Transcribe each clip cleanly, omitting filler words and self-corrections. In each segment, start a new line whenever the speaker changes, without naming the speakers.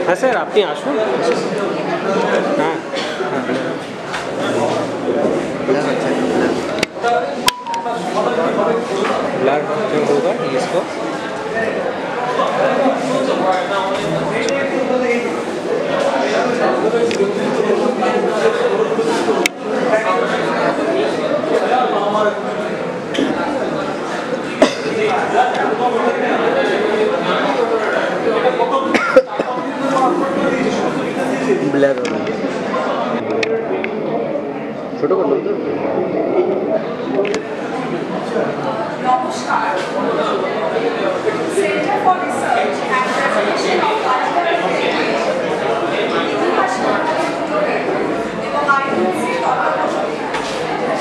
হ্যাঁ স্যার, আপনি আসুন। হ্যাঁ ब्लर जो होगा इसको ब्लर ছোট করলো তো।
নমস্কার। Centre for research and presentation of cultural heritage এবং আইএনসি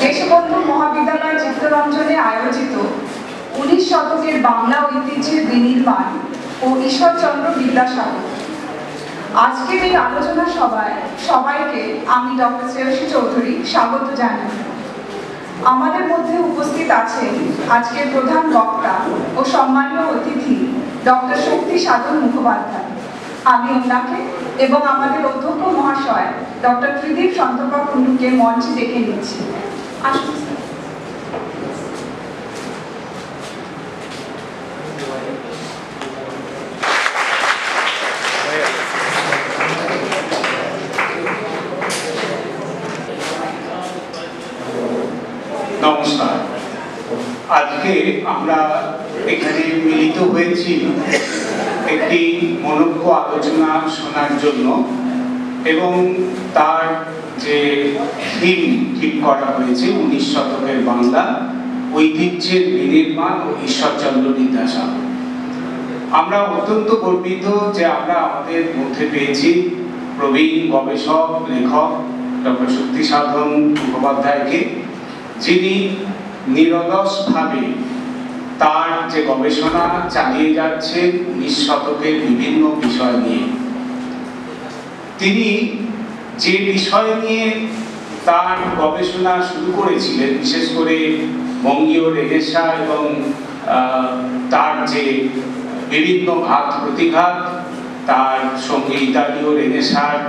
দেশবন্ধু মহাবিদ্যালয় চিত্তরঞ্জনে আয়োজিত 19 শতকের বাংলা ঐতিহ্যের বিনির্মাণ ও ঈশ্বরচন্দ্র বিদ্যাসাগর। আজকের এই আলোচনা সভায় সবাইকে আমি ডক্টর শ্রেয়সী চৌধুরী স্বাগত জানাই। আমাদের মধ্যে উপস্থিত আছেন আজকের প্রধান বক্তা ও সম্মানীয় অতিথি ডক্টর শক্তি সাধন মুখোপাধ্যায়। আমি ওনাকে এবং আমাদের অধ্যক্ষ মহাশয় ডক্টর ত্রিদীপ সন্তপা কুণ্ডুকে মঞ্চে ডেকে নিচ্ছি। আসুন।
নমস্কার। আজকে আমরা এখানে মিলিত হয়েছি একটি মনোজ্ঞ আলোচনা শোনার জন্য এবং তার যে থিম ঠিক করা হয়েছে 19 শতকের বাংলা ঐতিহ্যের বিনির্মাণ ও ঈশ্বরচন্দ্র বিদ্যাসাগর। আমরা অত্যন্ত গর্বিত যে আমরা আমাদের মধ্যে পেয়েছি প্রবীণ গবেষক লেখক ডক্টর শক্তি সাধন মুখোপাধ্যায়কে, যিনি নিরলসভাবে তার যে গবেষণা চালিয়ে যাচ্ছেন 19 শতকের বিভিন্ন বিষয় নিয়ে। তিনি যে বিষয় নিয়ে তার গবেষণা শুরু করেছিলেন, বিশেষ করে বঙ্গীয় রেনেসাঁ এবং তার যে বিভিন্ন ঘাত প্রতিঘাত, তার সঙ্গে ইতালীয় রেনেসাঁর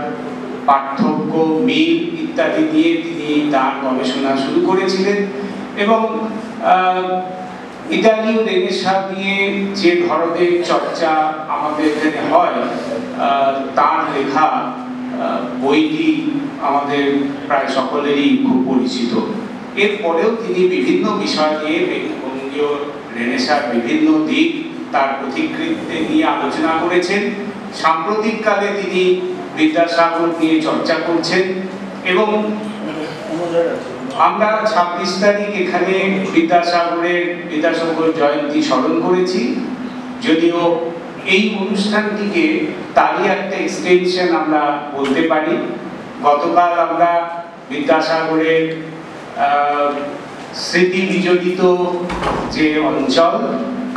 পার্থক্য মিল ইত্যাদি নিয়ে তিনি তার গবেষণা শুরু করেছিলেন এবং ইতালীয় রেনেসাঁ নিয়ে যে ধরনের চর্চা আমাদের এখানে হয়, তার লেখা বইটি আমাদের প্রায় সকলেরই খুব পরিচিত। এরপরেও তিনি বিভিন্ন বিষয় নিয়ে বঙ্গীয় রেনেসাঁর বিভিন্ন দিক তার প্রতিকৃতি নিয়ে আলোচনা করেছেন। সাম্প্রতিককালে তিনি বিদ্যাসাগর নিয়ে চর্চা করছেন এবং আমরা 26 তারিখ এখানে বিদ্যাসাগর জয়ন্তী স্মরণ করেছি। যদিও এই অনুষ্ঠানটিকে তারই একটা এক্সটেনশন আমরা বলতে পারি। গতকাল আমরা বিদ্যাসাগরের স্মৃতি বিজড়িত যে অঞ্চল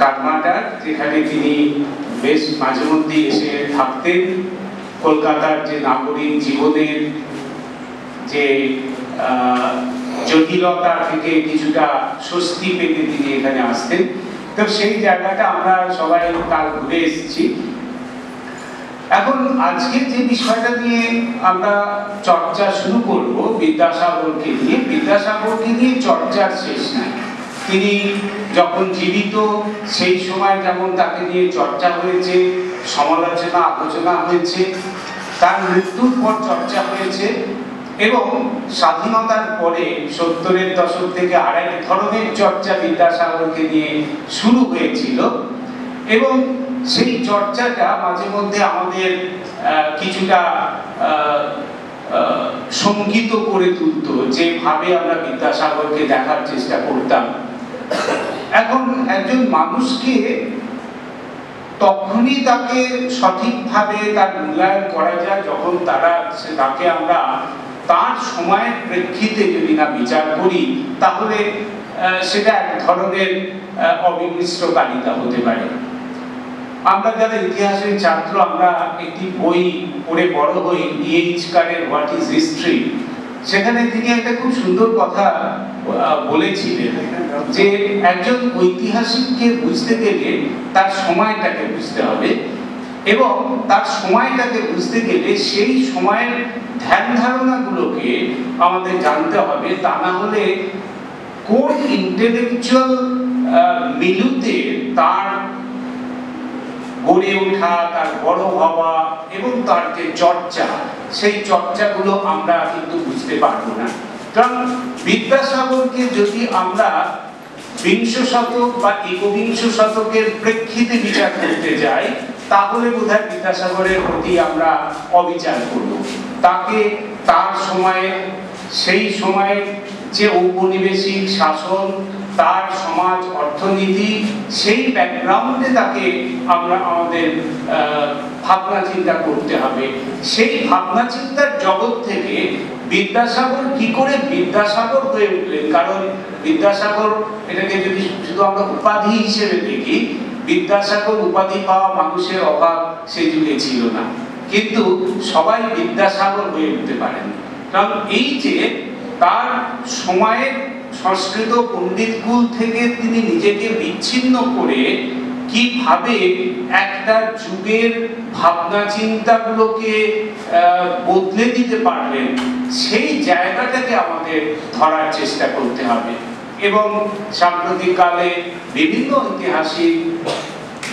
কাঠমান্ডার, যেখানে তিনি বেশ মাঝে মধ্যে এসে থাকতেন, কলকাতার যে নাগরিক জীবনের যে জটিলতা থেকে কিছুটা স্বস্তি পেতে তিনি এখানে আসতেন। তো সেই জায়গাটা আমরা সবাই কাল ঘুরে এসেছি। এখন আজকে যে বিষয়টা নিয়ে আমরা চর্চা শুরু করব বিদ্যাসাগরকে নিয়ে চর্চার শেষ নাই। তিনি যখন জীবিত সেই সময় যেমন তাকে নিয়ে চর্চা হয়েছে, সমালোচনা আলোচনা হয়েছে, তার মৃত্যুর পর চর্চা হয়েছে এবং স্বাধীনতার পরে 70-এর দশক থেকে আরেক ধরনের চর্চা বিদ্যাসাগরকে নিয়ে শুরু হয়েছিল এবং সেই চর্চাটা মাঝে মধ্যে আমাদের কিছুটা শঙ্কিত করে তুলত, যেভাবে আমরা বিদ্যাসাগরকে দেখার চেষ্টা করতাম। এখন একজন মানুষকে তখনই তাকে সঠিকভাবে তার মূল্যায়ন করা যায় যখন তাকে আমরা তার সময়ের প্রেক্ষিতে যদি না বিচার করি, তাহলে সেটা এক ধরনের অবিমিশ্রকারিতা হতে পারে। আমরা যারা ইতিহাসের ছাত্র, আমরা একটি বই পড়ে বড় হই, E.H. কারের হোয়াট ইজ হিস্ট্রি। সেখানে তিনি একটা খুব সুন্দর কথা বলেছিলেন যে একজন ঐতিহাসিককে বুঝতে গেলে তার সময়টাকে বুঝতে হবে এবং তার সময়টাকে বুঝতে গেলে সেই সময়ের ধ্যান ধারণাগুলোকে আমাদের জানতে হবে, তা না হলে কোন ইন্টেলেকচুয়াল মিলুতে তার গড়ে ওঠা, তার বড় হওয়া এবং তার যে চর্চা, সেই চর্চাগুলো আমরা কিন্তু বুঝতে পারবো না। কারণ বিদ্যাসাগরকে যদি আমরা বিংশ শতক বা একবিংশ শতকের প্রেক্ষিতে বিচার করতে যাই, তাহলে বোধহয় বিদ্যাসাগরের প্রতি আমরা অবিচার করব। তাকে তার সময়ে, সেই সময়ের যে ঔপনিবেশিক শাসন, তার সমাজ অর্থনীতি, সেই ব্যাকগ্রাউন্ডে তাকে আমরা আমাদের ভাবনা চিন্তা করতে হবে। সেই ভাবনা চিন্তার জগৎ থেকে বিদ্যাসাগর কি করে বিদ্যাসাগর হয়ে উঠলেন, কারণ বিদ্যাসাগর এটাকে যদি শুধু আমরা উপাধি হিসেবে দেখি, বিদ্যাসাগর উপাধি পাওয়া মানুষের অভাব সেই যুগে ছিল না, কিন্তু সবাই বিদ্যাসাগর হয়ে উঠতে পারেন। কারণ এই যে তার সময়ের সংস্কৃত পণ্ডিত কুল থেকে তিনি নিজেকে বিচ্ছিন্ন করে কিভাবে একটা যুগের ভাবনা চিন্তাগুলোকে বদলে দিতে পারলেন, সেই জায়গাটাকে আমাদের ধরার চেষ্টা করতে হবে। এবং সাম্প্রতিককালে বিভিন্ন ঐতিহাসিক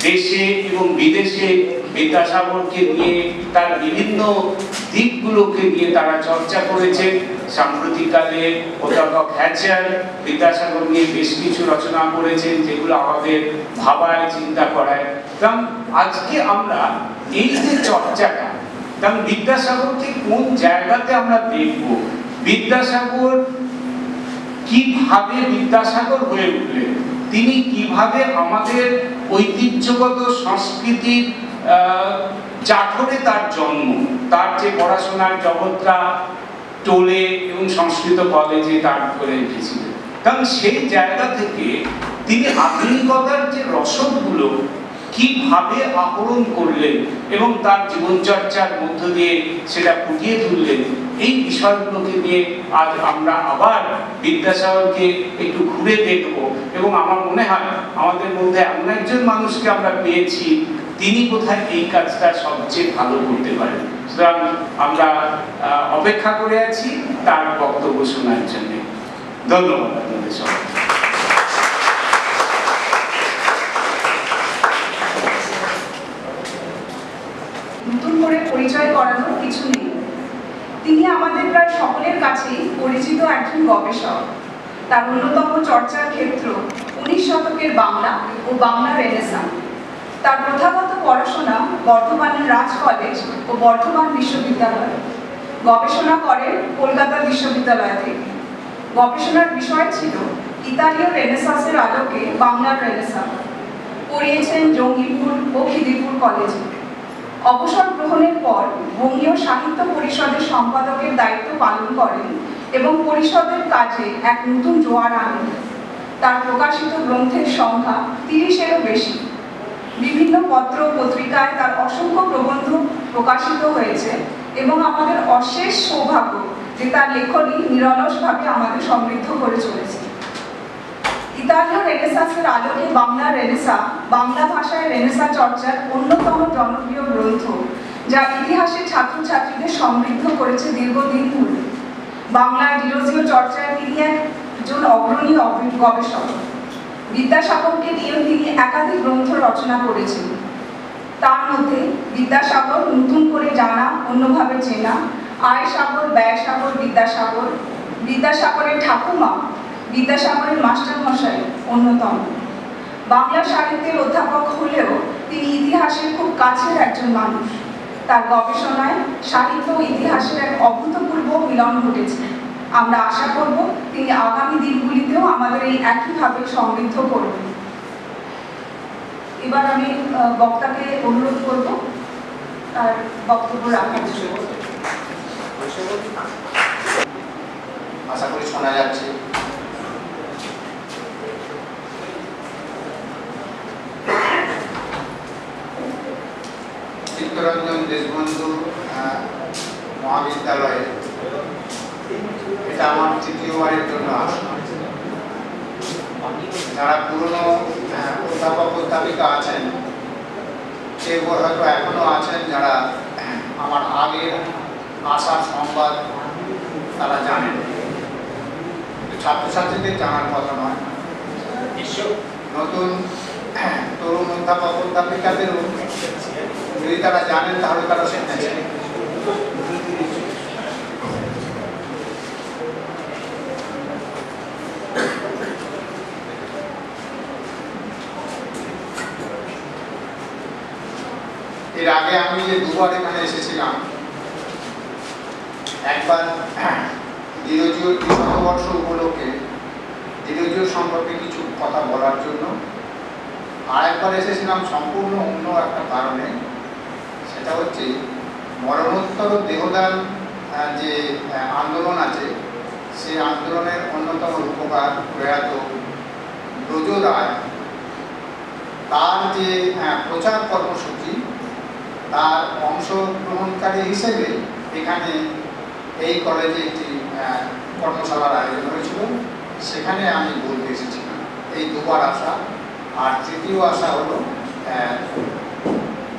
দেশে এবং বিদেশে বিদ্যাসাগরকে নিয়ে, তার বিভিন্ন দিকগুলোকে নিয়ে তারা চর্চা করেছেন। সাম্প্রতিককালে অধ্যাপক হ্যাচার বিদ্যাসাগর নিয়ে বেশ কিছু রচনা করেছেন, যেগুলো আমাদের ভাবায়, চিন্তা করায়। কারণ আজকে আমরা এই যে চর্চাটা, কারণ বিদ্যাসাগরকে কোন জায়গাতে আমরা দেখব, বিদ্যাসাগর কিভাবে বিদ্যাসাগর হয়ে উঠলেন, তিনি কিভাবে আমাদের ঐতিহ্যগত সংস্কৃতির চাঠরে তার জন্ম, তার যে পড়াশোনার জগৎটা টোলে এবং সংস্কৃত কলেজে তার করে উঠেছিলেন। কারণ সেই জায়গা থেকে তিনি আধুনিকতার যে রসদগুলো কিভাবে আহরণ করলেন এবং তার জীবনচর্চার মধ্য দিয়ে সেটা ফুটিয়ে তুললেন, এই বিষয়গুলোকে নিয়ে আজ আমরা আবার বিদ্যাসাগরকে একটু ঘুরে দেখব। এবং আমার মনে হয় আমাদের মধ্যে এমন একজন মানুষকে আমরা পেয়েছি, তিনি কোথায় এই কাজটা সবচেয়ে ভালো করতে পারেন। সুতরাং আমরা অপেক্ষা করে আছি তার বক্তব্য শোনার জন্য। ধন্যবাদ আপনাদের সবাই।
নতুন করে পরিচয় করানোর কিছু নেই। তিনি আমাদের প্রায় সকলের কাছেই পরিচিত একজন গবেষক। তার অন্যতম চর্চার ক্ষেত্র 19 শতকের বাংলা ও বাংলা রেনেসাঁ। তার প্রথাগত পড়াশোনা বর্ধমানের রাজ কলেজ ও বর্ধমান বিশ্ববিদ্যালয়। গবেষণা করেন কলকাতা বিশ্ববিদ্যালয় থেকে। গবেষণার বিষয় ছিল ইতালীয় রেনেসাঁসের আলোকে বাংলার রেনেসাঁ। পড়িয়েছেন জঙ্গিপুর ও খিদিরপুর কলেজে। অবসর গ্রহণের পর বঙ্গীয় সাহিত্য পরিষদের সম্পাদকের দায়িত্ব পালন করেন এবং পরিষদের কাজে এক নতুন জোয়ার আনেন। তার প্রকাশিত গ্রন্থের সংখ্যা 30-এরও বেশি। বিভিন্ন পত্র পত্রিকায় তার অসংখ্য প্রবন্ধ প্রকাশিত হয়েছে এবং আমাদের অশেষ সৌভাগ্য যে তার লেখনী নিরলসভাবে আমাদের সমৃদ্ধ করে চলেছে। ইতালীয় রেনেসাঁসের আলোকে বাংলা রেনেসাঁ বাংলা ভাষায় রেনেসাঁ চর্চার অন্যতম জনপ্রিয় গ্রন্থ, যা ইতিহাসের ছাত্রছাত্রীদের সমৃদ্ধ করেছে দীর্ঘদিন ধরে। বাংলায় ডিলোজীয় চর্চায় তিনি একজন অগ্রণী গবেষক। বিদ্যাসাগরকে নিয়ে তিনি একাধিক গ্রন্থ রচনা করেছেন। তার মধ্যে বিদ্যাসাগর নতুন করে জানা, অন্যভাবে চেনা, আয় সাগর, ব্যয় সাগর, বিদ্যাসাগর, বিদ্যাসাগরের ঠাকুমা, বিদ্যাসাগরের মাস্টারমশাই অন্যতম। বাংলা সাহিত্যের অধ্যাপক হলেও তিনি ইতিহাসের খুব কাছের একজন মানুষ। তার গবেষণায় সাহিত্য ও ইতিহাসের এক অভূতপূর্ব মিলন ঘটেছে। আমরা আশা করব তিনি আগামী দিনগুলিতেও আমাদের এই একইভাবে সমৃদ্ধ করবেন। এবার আমি বক্তাকে অনুরোধ করব তার বক্তব্য রাখার জন্য।
আশা করি শোনা যাচ্ছে। চিত্তরঞ্জন দেশবন্ধু মহাবিদ্যালয়ে এটা আমার তৃতীয়বারের জন্য আসা। যারা পুরনো অধ্যাপক অধ্যাপিকা আছেন কেউ হয়তো এখনো আছেন যারা আমার আগের আসার সংবাদ তারা জানেন, ছাত্রছাত্রীদের জানার কথা নয়, নতুন তরুণ অধ্যাপক অধ্যাপিকাদেরও যদি তারা জানেন তাহলে তারা শুনেছেন। এর আগে আমি যে দুবার এখানে এসেছিলাম, একবার ডিরোজিওর ২০০ বর্ষ উপলক্ষে ডিরোজিও সম্পর্কে কিছু কথা বলার জন্য, আর একবার এসেছিলাম সম্পূর্ণ অন্য একটা কারণে। সেটা হচ্ছে মরণোত্তর দেহদান যে আন্দোলন আছে, সেই আন্দোলনের অন্যতম রূপকার প্রয়াত ব্রজ রায়, তার যে প্রচার কর্মসূচি, তার অংশগ্রহণকারী হিসেবে এখানে এই কলেজে একটি কর্মশালার আয়োজন হয়েছিল, সেখানে আমি বলতে এসেছিলাম। এই দুবার আসা, আর তৃতীয় আসা হলো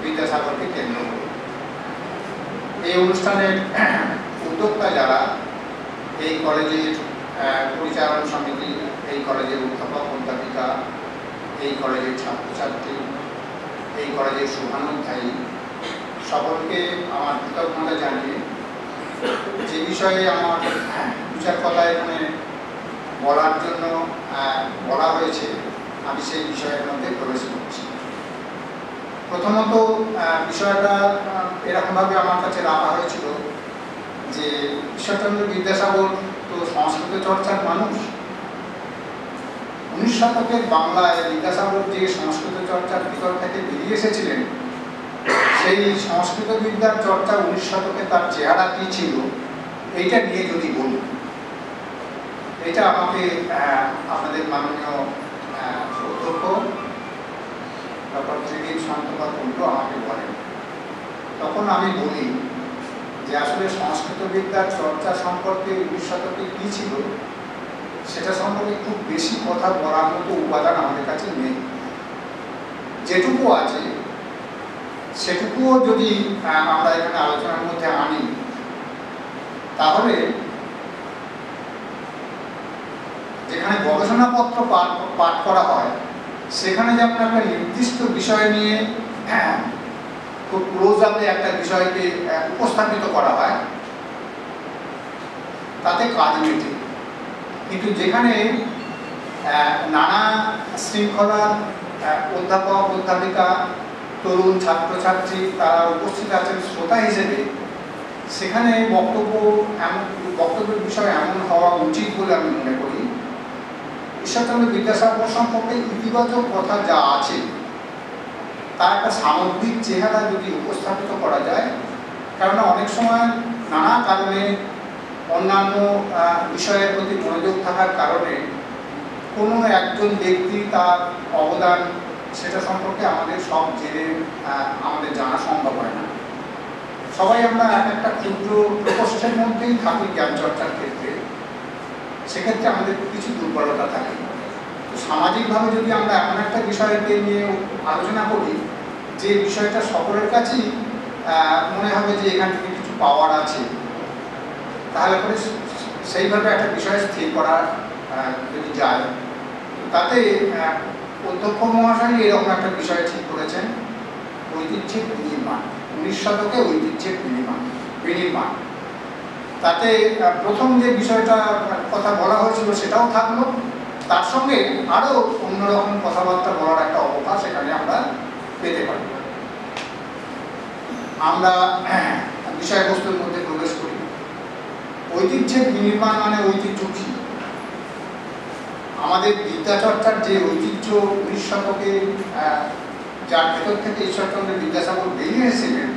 বিদ্যাসাগরকে কেন্দ্র করে। এই অনুষ্ঠানের উদ্যোক্তা যারা, এই কলেজের পরিচালন সমিতি, এই কলেজের অধ্যাপক অধ্যাপিকা, এই কলেজের ছাত্রছাত্রী, এই কলেজের শুভানুধ্যায়ী, সকলকে আমার কৃতজ্ঞতা জানিয়ে যে বিষয়ে আমার বিচার কথা এখানে বলার জন্য বলা হয়েছে, আমি সেই বিষয়ের মধ্যে প্রবেশ করছি। প্রথমত বিষয়টা এরকমভাবে আমার কাছে রাখা হয়েছিল যে ঈশ্বরচন্দ্র বিদ্যাসাগর তো সংস্কৃত চর্চার মানুষ। 19 শতকের বাংলায় বিদ্যাসাগর যে সংস্কৃত চর্চার ভিতর থেকে বেরিয়ে এসেছিলেন, সেই সংস্কৃত বিদ্যার চর্চা 19 শতকে তার চেহারা কি ছিল, এইটা নিয়ে যদি বলি, এটা আমাকে আপনাদের মাননীয় অধ্যক্ষ ডক্টর ত্রিদীপ সন্তপাল কুণ্ডু আমাকে বলেন। তখন আমি বলি যে আসলে সংস্কৃত বিদ্যার চর্চা সম্পর্কে 19 শতকে কি ছিল, সেটা সম্পর্কে খুব বেশি কথা বলার মতো উপাদান আমাদের কাছে নেই। যেটুকু আছে সেটুকুও যদি আমরা এখানে আলোচনার মধ্যে আনি, তাহলে যেখানে গবেষণাপত্র পাঠ করা হয়, সেখানে যেমন একটা নির্দিষ্ট বিষয় নিয়ে খুব ক্লোজ আপে একটা বিষয়কে উপস্থাপিত করা হয়, তাতে কাজ মেটে। কিন্তু যেখানে নানা শৃঙ্খলার অধ্যাপক অধ্যাপিকা, তরুণ ছাত্রছাত্রী তারা উপস্থিত আছেন শ্রোতা হিসেবে, সেখানে বক্তব্যের বিষয় এমন হওয়া উচিত বলে আমি মনে করি। ঈশ্বরচন্দ্র বিদ্যাসাগর সম্পর্কে ইতিবাচক কথা যা আছে, তার একটা সামগ্রিক চেহারা যদি উপস্থাপিত করা যায়, কেননা অনেক সময় নানা কারণে অন্যান্য বিষয়ের প্রতি মনোযোগ থাকার কারণে কোনো একজন ব্যক্তি তার অবদান, সেটা সম্পর্কে আমাদের সব জেনে আমাদের জানা সম্ভব হয় না। সবাই আমরা একটা ক্ষুদ্র প্রকোষ্ঠের মধ্যেই থাকি জ্ঞান চর্চার ক্ষেত্রে, সেক্ষেত্রে আমাদের কিছু দুর্বলতা থাকে। তো সামাজিকভাবে যদি আমরা এমন একটা বিষয়কে নিয়ে আলোচনা করি যে বিষয়টা সকলের কাছেই মনে হবে যে এখান থেকে কিছু পাওয়ার আছে, তাহলে পরে সেইভাবে একটা বিষয় স্থির করা যদি যায়, তাতে অধ্যক্ষ মহাশয় এরকম একটা বিষয় ঠিক করেছেন, ঐতিহ্যের বিনির্মাণ। 19 শতকে ঐতিহ্যের বিনির্মাণ। তাতে প্রথম যে বিষয়টা কথা বলা হয়েছিল সেটাও থাকলো, তার সঙ্গে আরও অন্যরকম কথাবার্তা বলার একটা অবকাশ এখানে আমরা পেতে পারি। আমরা বিষয়বস্তুর মধ্যে প্রবেশ করি। ঐতিহ্যের বিনির্মাণ মানে ঐতিহ্য কি? আমাদের বিদ্যাচর্চার যে ঐতিহ্য 19 শতকে যার ভেতর থেকে ঈশ্বরচন্দ্র বিদ্যাসাগর বেরিয়ে এসেছিলেন,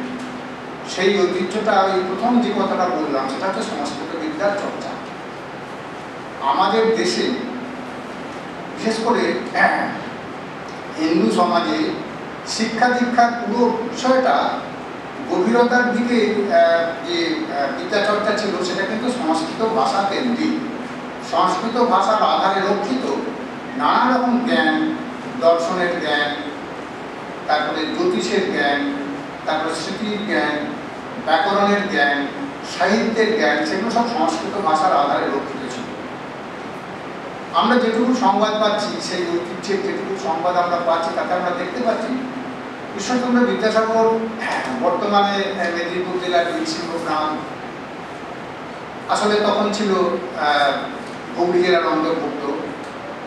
সেই ঐতিহ্যটা ওই প্রথম যে কথাটা বললাম, সেটা হচ্ছে সংস্কৃত বিদ্যার চর্চা। আমাদের দেশে বিশেষ করে হিন্দু সমাজে শিক্ষা দীক্ষার পুরো বিষয়টা গভীরতার দিকে যে বিদ্যাচর্চা ছিল, সেটা কিন্তু সংস্কৃত ভাষা কেন্দ্রিক। সংস্কৃত ভাষার আধারে রক্ষিত নানা রকম জ্ঞান, দর্শনের জ্ঞান, তারপরে জ্যোতিষের জ্ঞান, তারপরে স্মৃতির জ্ঞান, ব্যাকরণের জ্ঞান, সাহিত্যের জ্ঞান, সেগুলো সব সংস্কৃত ভাষার আধারে রক্ষিত ছিল। আমরা যেটুকু সংবাদ পাচ্ছি, সেই ঐতিহ্যের যেটুকু সংবাদ আমরা পাচ্ছি, তাতে আমরা দেখতে পাচ্ছি ঈশ্বরচন্দ্র বিদ্যাসাগর বর্তমানে মেদিনীপুর জেলার বীরসিংহ গ্রাম, আসলে তখন ছিল হুগলি জেলার অন্তর্ভুক্ত,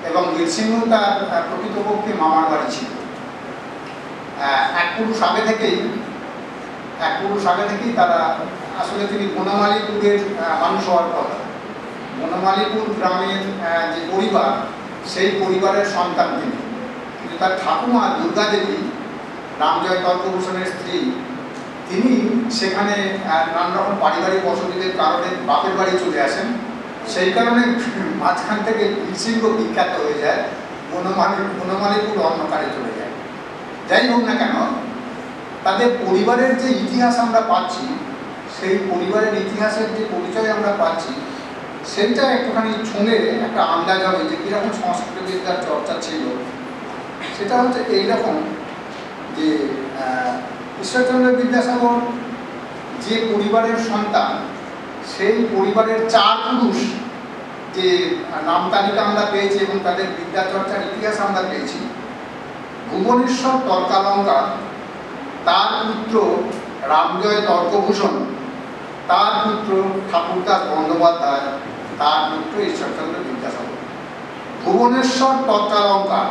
এবং বীরসিংহ তার প্রকৃতপক্ষে মামার বাড়ি ছিল। এক পুরুষ আগে থেকেই তারা, আসলে তিনি বনমালীপুরের মানুষ হওয়ার কথা। বনমালীপুর গ্রামের যে পরিবার, সেই পরিবারের সন্তান তিনি। কিন্তু তার ঠাকুমা দুর্গা দেবী, রামজয় তর্কভূষণের স্ত্রী, তিনি সেখানে নানা রকম পারিবারিক অসুবিধার কারণে বাপের বাড়ি চলে আসেন। সেই কারণে মাঝখান থেকে বীরসিংহ বিখ্যাত হয়ে যায়, বনমালীপুর অন্ধকারে চলে যায়। যাই হোক না কেন, তাদের পরিবারের যে ইতিহাস আমরা পাচ্ছি, সেই পরিবারের ইতিহাসের যে পরিচয় আমরা পাচ্ছি, সেইটা একটুখানি ছুঁলে একটা আন্দাজ হবে যে কীরকম সংস্কৃত বিদ্যার চর্চা ছিল। সেটা হচ্ছে এইরকম যে ঈশ্বরচন্দ্র বিদ্যাসাগর যে পরিবারের সন্তান, সেই পরিবারের 4 পুরুষ যে নাম তালিকা আমরা পেয়েছি এবং তাদের বিদ্যাচর্চার ইতিহাস আমরা পেয়েছি। ভুবনেশ্বর তর্কালঙ্কার, তার পুত্র রামজয় তর্কভূষণ, তার পুত্র ঠাকুরদাস বন্দ্যোপাধ্যায়, তার পুত্র ঈশ্বরচন্দ্র বিদ্যাসাগর। ভুবনেশ্বর তর্কালঙ্কার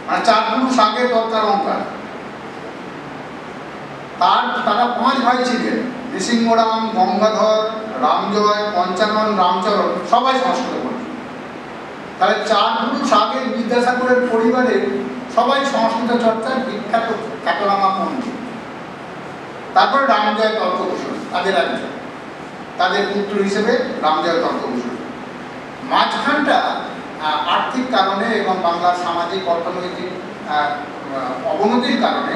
মানে 4 পুরুষ আগে তর্কালঙ্কার, তারা 5 ভাই ছিলেন। নৃসিংহরাম, গঙ্গাধর, রামজয়, পঞ্চানন, রামচরণ, সবাই সংস্কৃত পণ্ডিত। তাহলে 4 পুরুষ আগে বিদ্যাসাগরের পরিবারের সবাই সংস্কৃত চর্চার বিখ্যাত খ্যাতনামা পণ্ডিত। তারপরে রামজয় তর্কভূষণ তাদের একজন, তাদের পুত্র হিসেবে রামজয় তর্কভূষণ। মাঝখানটা আর্থিক কারণে এবং বাংলার সামাজিক অর্থনৈতিক অবনতির কারণে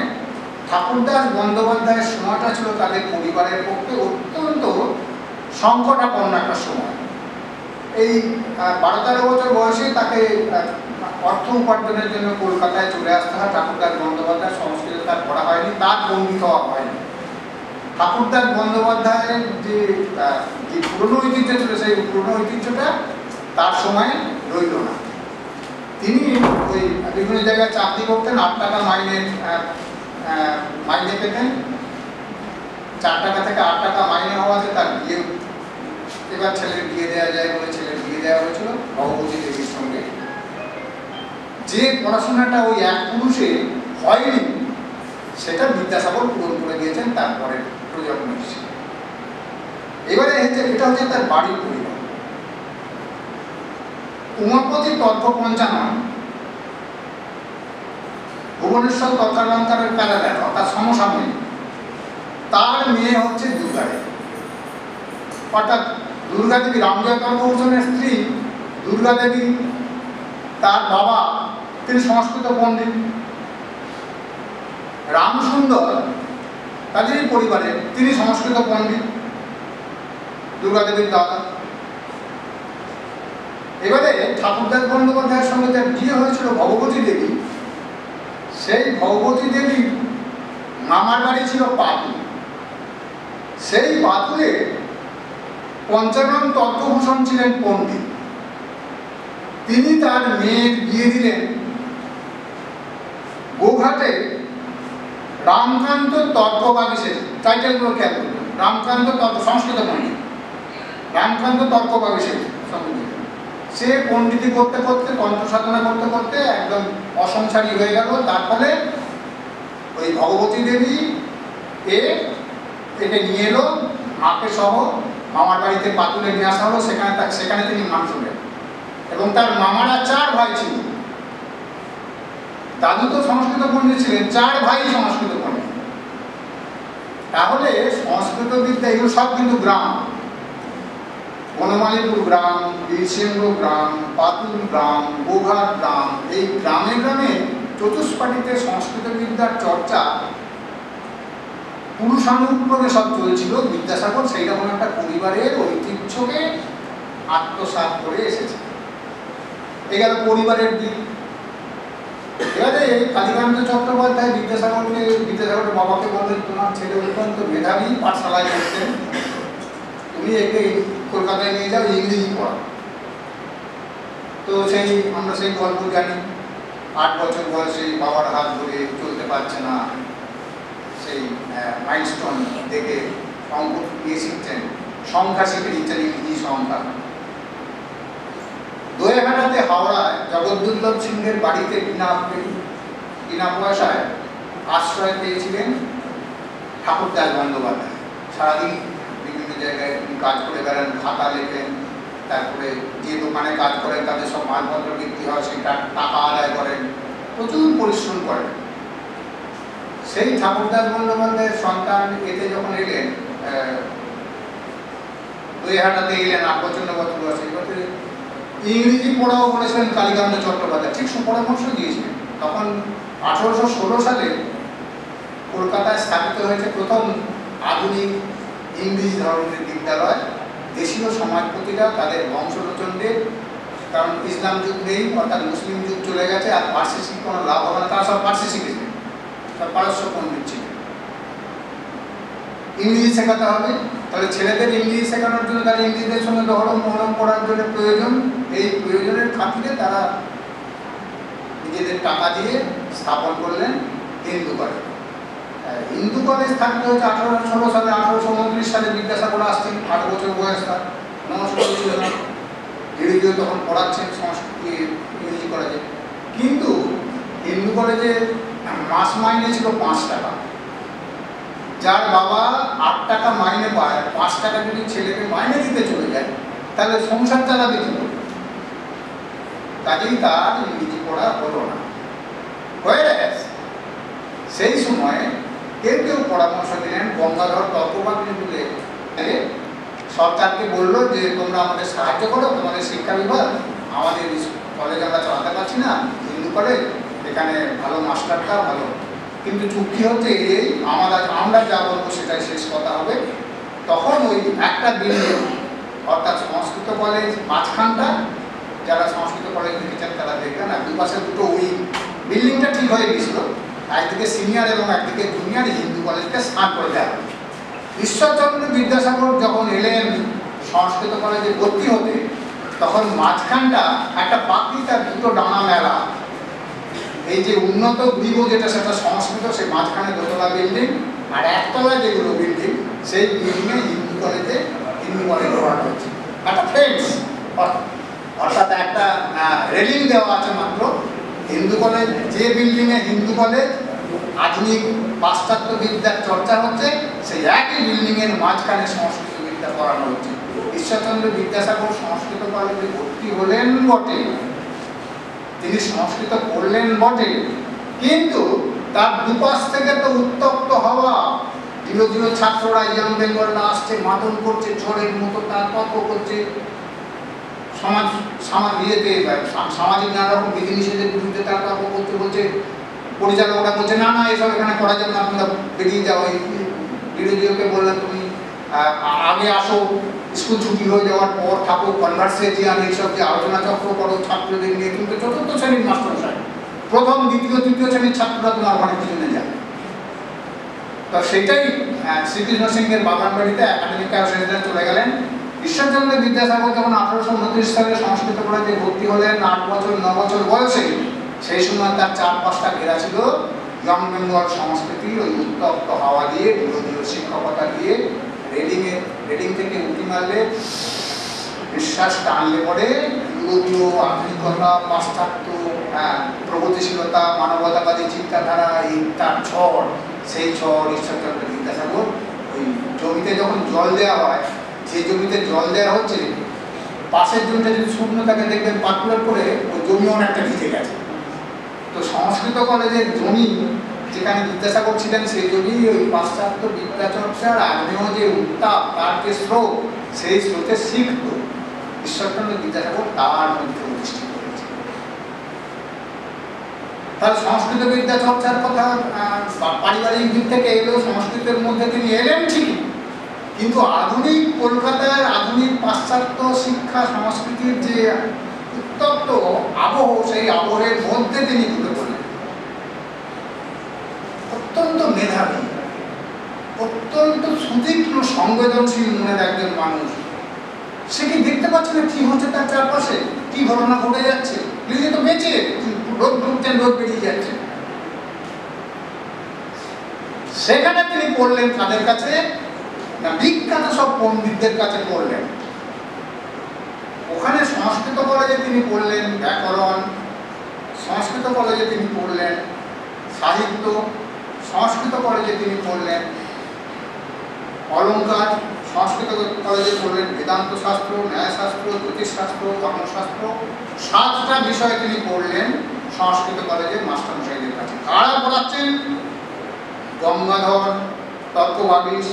ঠাকুরদাস বন্দ্যোপাধ্যায়ের সময়টা ছিল তাদের পরিবারের পক্ষে অত্যন্ত সংকটাপন্ন একটা সময়। এই 12-13 বছর বয়সে তাকে অর্থ উপার্জনের জন্য কলকাতায় চলে আসতে হয়। ঠাকুরদাস বন্দ্যোপাধ্যায় সংস্কৃত তার পড়া হয়নি, তার পণ্ডিত হওয়া হয়নি। ঠাকুরদাস বন্দ্যোপাধ্যায়ের যে পুরনো ঐতিহ্য ছিল, সেই পুরনো ঐতিহ্যটা তার সময় রইল না। তিনি ওই বিভিন্ন জায়গায় চাকরি করতেন, 8 টাকা মাইনে পেতেন। 4 টাকা থেকে 8 টাকা মাইনে হওয়াতে তার বিয়ে, এবার ছেলের বিয়ে দেওয়া যায় বলে ছেলের বিয়ে দেওয়া হয়েছিল ভগবতী দেবীর সঙ্গে। যে পড়াশোনাটা ওই 1 পুরুষে হয়নি, সেটা বিদ্যাসাগর পূরণ করে দিয়েছেন তারপরে প্রজন্ম হিসেবে। এবারে এটা হচ্ছে তার বাড়ির পরিবার। উমাপতি তর্ক পঞ্চানন ভুবনেশ্বর তর্কালঙ্কারের প্যারালাল, অর্থাৎ সমসাময়িক। তার মেয়ে হচ্ছে দুর্গা দেবী, অর্থাৎ দুর্গা দেবী রামজয় তর্কভূষণের স্ত্রী দুর্গা দেবী, তার বাবা তিনি সংস্কৃত পণ্ডিত। রামসুন্দর তাদেরই পরিবারে, তিনি সংস্কৃত পণ্ডিত, দুর্গা দেবীর দাদা। এবারে ঠাকুরদাস বন্দ্যোপাধ্যায়ের সঙ্গে যার বিয়ে হয়েছিল ভগবতী দেবী, সেই ভগবতী দেবীর মামার বাড়ি ছিল পাতুল। সেই পাতুলে পঞ্চানন তর্কভূষণ ছিলেন পণ্ডিত। তিনি তার মেয়ের বিয়ে দিলেন গোঘাটে রামকান্ত তর্কবাগীশের, টাইটেলগুলো খেয়াল করবেন, রামকান্ত তর্ক, সংস্কৃত পণ্ডিত রামকান্ত তর্কবাগীশের সঙ্গে। সে পণ্ডিতি করতে করতে, তন্ত্র সাধনা করতে করতে একদম অসংসারী হয়ে গেল। তার ফলে ওই ভগবতী দেবী একে নিয়ে এলো মাকে সহ মামার বাড়িতে পাতুলে নিয়ে আসা হলো। সেখানে তিনি মানুষ হলেন এবং তার মামারা 4 ভাই ছিল। দাদু তো সংস্কৃত পণ্ডিত ছিলেন, 4 ভাই সংস্কৃত পণ্ডিত। তাহলে সংস্কৃত বিদ্যা এগুলো সব কিন্তু গ্রাম, বনমালীপুর গ্রাম, বীরসিংহ গ্রাম, পাতুল গ্রাম, গোঘাট গ্রাম, এই গ্রামে গ্রামে চতুষ্পাটিতে সংস্কৃত বিদ্যার চর্চা পুরুষানুক্রমে সব চলছিল। বিদ্যাসাগর সেই রকম একটা পরিবারের ঐতিহ্যকে আত্মসাৎ করে এসেছে। এ গেল পরিবারের দিক। এবারে কালীকান্ত চট্টোপাধ্যায় বিদ্যাসাগরের বাবাকে বললেন, তোমার ছেলে অত্যন্ত মেধাবী, পাঠশালায় পড়তেন, তুমি একে কলকাতায় নিয়ে যাও, ইংরেজি পড়া। তো আমরা সেই গল্প জানি, 8 বছর বয়সে বাবার হাত ধরে, চলতে পারছে না, সেই মাইলস্টোন দেখে অঙ্ক দিয়ে শিখছেন, সংখ্যা শিখে নিচ্ছেন, ইংরেজি সংখ্যা। দোয়েঘাটাতে হাওড়ায় জগৎদুর্লভ সিংহের বাড়িতে বিনা পয়সায় আশ্রয় পেয়েছিলেন ঠাকুরদাস বন্দ্যোপাধ্যায়। সারাদিন বিভিন্ন জায়গায় কাজ করে বেড়ান, খাতা লেখেন, তারপরে যে দোকানে কাজ করেন তাদের সব মালপত্র বিক্রি হয়, সেটা টাকা আদায় করেন, প্রচুর পরিশ্রম করেন। সেই ঠাকুরদাস বন্দ্যোপাধ্যায়ের সন্তান এতে যখন এলেন, দোয়েঘাটাতে এলেন 8 বছর 9 বছর বয়সে, ইংরেজি পড়াও বলেছিলেন কালীকান্ত চট্টোপাধ্যায়, ঠিক সুপরামর্শ দিয়েছিলেন। তখন 1816 সালে কলকাতায় স্থাপিত হয়েছে প্রথম আধুনিক ইংরেজি ধরনের বিদ্যালয়। দেশীয় সমাজপতিরা তাদের বংশলোচনদের, কারণ ইসলাম যুগ নেই, অর্থাৎ মুসলিম যুগ চলে গেছে, আর পার্সি শিখে কোনো লাভ হবে না, তারা সব পার্সি শিখেছে, সব পারস্য পণ্ডিত ছিল। ইংরেজি শেখাতে হবে, তাহলে ছেলেদের ইংরেজি শেখানোর জন্য তারা ইংরেজদের সঙ্গে দহরম মহরম করার জন্য প্রয়োজন। এই প্রয়োজনের খাতিরে তারা নিজেদের টাকা দিয়ে স্থাপন করলেন হিন্দু কলেজ। হিন্দু কলেজ থাকতে হচ্ছে 1816 সালে। 1829 সালে বিদ্যাসাগর আসছেন, 8 বছর বয়স তার, নমস্কার ছিল না, ধীরে ধীরে তখন পড়াচ্ছেন সংস্কৃতি ইংরেজি কলেজে। কিন্তু হিন্দু কলেজে মাস মাইনে ছিল 5 টাকা। যার বাবা 8 টাকা মাইনে পায়, 5 টাকা যদি ছেলেকে মাইনে দিতে চলে যায়, তাহলে সংসার চালাবে কি করে? কাজেই তার ইংরেজি পড়া হলো না। সেই সময়ে কেউ কেউ পরামর্শ দিলেন, গঙ্গাধর তর্কবাদী বলে সরকারকে বললো যে তোমরা আমাদের সাহায্য করো, তোমাদের শিক্ষা বিভাগ, আমাদের কলেজ আমরা চালাতে পারছি না, হিন্দু কলেজ, এখানে ভালো মাস্টারটা ভালো, কিন্তু চুক্তি হচ্ছে এই আমরা যা বলবো সেটাই শেষ কথা হবে। তখন ওই একটা বিল্ডিং, অর্থাৎ সংস্কৃত কলেজ মাঝখানটা, যারা সংস্কৃত কলেজ দেখেছেন তারা দেখবেন, আর দুপাশে দুটো উইং, বিল্ডিংটা ঠিক হয়ে গেছিল, একদিকে সিনিয়র এবং একদিকে জুনিয়র হিন্দু কলেজকে স্থান করে দেওয়া হবে। ঈশ্বরচন্দ্র বিদ্যাসাগর যখন এলেন সংস্কৃত কলেজে ভর্তি হতে, তখন মাঝখানটা একটা পাখি, তার দুটো ডানা মেলা, এই যে উন্নত গৃহ যেটা সেটা সংস্কৃত, সেই মাঝখানে দোতলা বিল্ডিং, আর একতলায় যেগুলো বিল্ডিং, সেই বিল্ডিংয়ে হিন্দু কলেজে পড়ানো হচ্ছে। একটা ফেন্স, অর্থাৎ একটা রেলিং দেওয়া আছে মাত্র। হিন্দু কলেজ, যে বিল্ডিংয়ে হিন্দু কলেজ আধুনিক পাশ্চাত্য বিদ্যার চর্চা হচ্ছে, সেই একই বিল্ডিংয়ের মাঝখানে সংস্কৃত বিদ্যা পড়ানো হচ্ছে। ঈশ্বরচন্দ্র বিদ্যাসাগর সংস্কৃত কলেজে ভর্তি হলেন বটে, তিনি সংস্কৃত পড়লেন বটে, কিন্তু তার দুপাশ থেকে তো উত্তপ্ত হওয়া ধীরে ছাত্ররা, ইয়াং বেঙ্গলরা আসছে, মাদন করছে, ঝড়ের মতো তার তর্ক করছে, সামাজিক নানা রকম বিধিনিষেধের বিরুদ্ধে তারা তর্ক করতে বলছে। পরিচালকরা বলছে না না, এসব এখানে করা যাবে না, আপনারা বেরিয়ে যাও। বিরোধীকে বললেন তুমি আগে আসো, স্কুল ছুটি হয়ে যাওয়ার পর থাকো, কনভার্সেশন এইসব যে আলোচনা চক্র করো ছাত্রদের নিয়ে, তুমি তো 4র্থ শ্রেণীর মাস্টার সাহেব, 1ম, 2য়, 3য় শ্রেণীর ছাত্ররা তোমার অনেক পিছনে যায়। তো সেটাই শ্রীকৃষ্ণ সিংহের বাগানবাড়িতে একাডেমিক রেসিডেন্ট চলে গেলেন। ঈশ্বরচন্দ্র বিদ্যাসাগর যখন 1829 সালে সংস্কৃত কলেজে ভর্তি হলেন 8 বছর 9 বছর বয়সে, সেই সময় তার 4-5টা ঘেরা ছিল ইয়াং বেঙ্গল সংস্কৃতির ওই উত্তপ্ত হাওয়া দিয়ে, বিরোধীয় শিক্ষকতা দিয়ে। রেডিং থেকে উঁকি মারলে, বিশ্বাস টানলে পরে ইউরোপীয় আধুনিকতা, পাশ্চাত্য প্রগতিশীলতা, মানবতাবাদী চিন্তাধারা, এই তার ঝড়, সেই ঝড় ঈশ্বরচন্দ্র বিদ্যাসাগর ওই জমিতে যখন জল দেওয়া হয়, যে জমিতে জল দেওয়া হচ্ছে পাশের জমিটা যদি শূন্য থাকে দেখবেন পাকুড়ার করে ওই জমি অনেকটা ভিজে গেছে। তো সংস্কৃত কলেজের জমি যেখানে বিদ্যাসাগর ছিলেন, সেই জমি ওই পাশ্চাত্য বিদ্যাচর্চার আগ্নেয় যে উত্তাপ, তার যে স্রোত, সেই স্রোতে শিখত ঈশ্বরচন্দ্র বিদ্যাসাগর, তার মধ্যে প্রতিষ্ঠিত হয়েছে। তার সংস্কৃত বিদ্যা চর্চার কথা পারিবারিক দিক থেকে এলেও সংস্কৃতের মধ্যে তিনি এলেন ঠিকই, কিন্তু আধুনিক কলকাতার আধুনিক পাশ্চাত্য শিক্ষা সংস্কৃতির যে উত্তপ্ত আবহ, সেই আবহের মধ্যে তিনি ঢুকে পড়লেন। অত্যন্ত সুতীক্ষ্ণ সংবেদনশীল মনের একজন মানুষ। সে কি দেখতে পাচ্ছে না কি হচ্ছে তার চারপাশে, কি ঘটনা ঘটে যাচ্ছে? তিনি তো বেঁচে, রোদ ঢুকছেন, রোদ বেরিয়ে যাচ্ছে। সেখানে তিনি পড়লেন তাদের কাছে না, বিখ্যাত সব পণ্ডিতদের কাছে পড়লেন। ওখানে সংস্কৃত কলেজে তিনি পড়লেন ব্যাকরণ, সংস্কৃত কলেজে তিনি পড়লেন সাহিত্য, সংস্কৃত কলেজে তিনি পড়লেন অলঙ্কার, সংস্কৃত কলেজে পড়লেন বেদান্ত শাস্ত্র, ন্যায়শাস্ত্র, জ্যোতিষশাস্ত্র, ধর্মশাস্ত্র। 7টা বিষয় তিনি পড়লেন সংস্কৃত কলেজে মাস্টারমশাইদের কাছে। কারা পড়াচ্ছেন? গঙ্গাধর তর্কবাগীশ,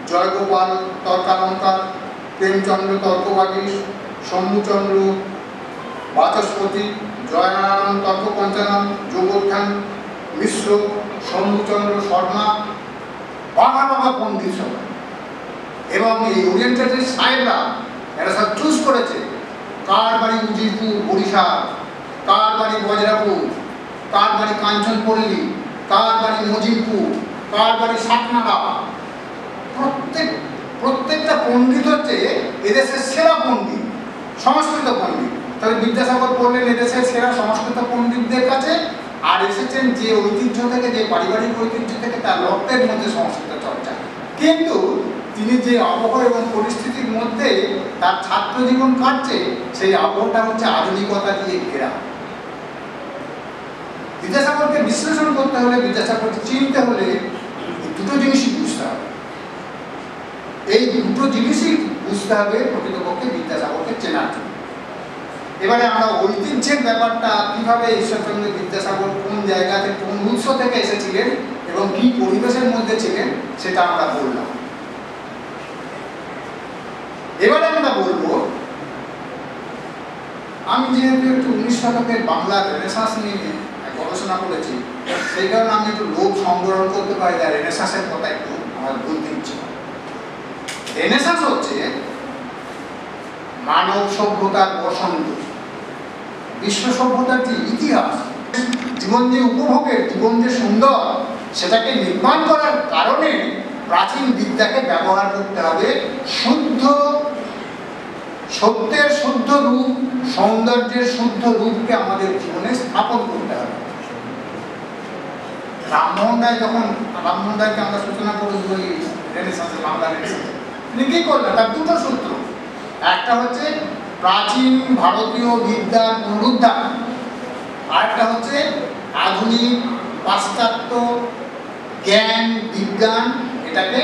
জয়গোপাল তর্কালঙ্কার, প্রেমচন্দ্র তর্কবাগীশ, শম্ভুচন্দ্র বাচস্পতি, জয়নারায়ণ তর্কপঞ্চানন, যোগোত্থান মিশ্র, শম্ভুচন্দ্র শর্মা, বাঘা বাঘা পণ্ডিত সবাই। এবং এই ওরিয়েন্টেড সাহেবরা এরা সব চুজ করেছে কার বাড়ি উজিরপুর বরিশাল, কার বাড়ি বজরাপুর, কার বাড়ি কাঞ্চনপল্লী, কার বাড়ি মজিমপুর, কার বাড়ি সাতনাড়া। প্রত্যেকটা পণ্ডিত হচ্ছে এদেশের সেরা পণ্ডিত, সংস্কৃত পণ্ডিত। তবে বিদ্যাসাগর পড়লেন এদেশের সেরা সংস্কৃত পণ্ডিতদের কাছে, আর এসেছেন যে ঐতিহ্য থেকে, যে পারিবারিক ঐতিহ্য থেকে, তার রক্তের মধ্যে সংস্কৃত চর্চা। কিন্তু তিনি যে আবহ এবং পরিস্থিতির মধ্যে তার ছাত্র জীবন কাটছে, সেই আবহটা হচ্ছে আধুনিকতা দিয়ে ঘেরা। বিদ্যাসাগরকে বিশ্লেষণ করতে হলে, বিদ্যাসাগরকে চিনতে হলে দুটো জিনিসই বুঝতে হবে। এই দুটো জিনিসই বুঝতে হবে প্রকৃতপক্ষে বিদ্যাসাগরকে চেনার জন্য। এবারে আমরা ঐতিহ্যের ব্যাপারটা, কিভাবে ঈশ্বরচন্দ্র বিদ্যাসাগর কোন জায়গাতে, কোন উৎস থেকে এসেছিলেন এবং কি পরিবেশের মধ্যে ছিলেন, সেটা আমরা বললাম। এবারে আমরা বলবো, আমি যেহেতু একটু 19 শতকের বাংলা রেনেসাঁস নিয়ে গবেষণা করেছি, সেই কারণে আমি একটু লোক সংগ্রহ করতে পারি, আর রেনেসাঁসের কথা একটু আমার বলতে ইচ্ছে। রেনেসাঁস হচ্ছে মানব সভ্যতার বসন্ত, বিশ্ব সভ্যতার যে ইতিহাস, জীবন যে উপভোগের, জীবন যে সুন্দর, সেটাকে নির্মাণ করার কারণে প্রাচীন বিদ্যাকে ব্যবহার করতে হবে শুদ্ধ, সত্যের শুদ্ধ রূপ, সৌন্দর্যের শুদ্ধ রূপকে আমাদের জীবনে স্থাপন করতে হবে। রামমোহন রায় যখন, রামমোহন রায়কে আমরা সূচনা করে বলি রেনেসাঁসে, বাংলা রেনেসাঁসে, তিনি কি করলেন? তার দুটো সূত্র। একটা হচ্ছে প্রাচীন ভারতীয় বিদ্যার পুনরুদ্ধার, আরেকটা হচ্ছে আধুনিক পাশ্চাত্য জ্ঞান বিজ্ঞান, এটাকে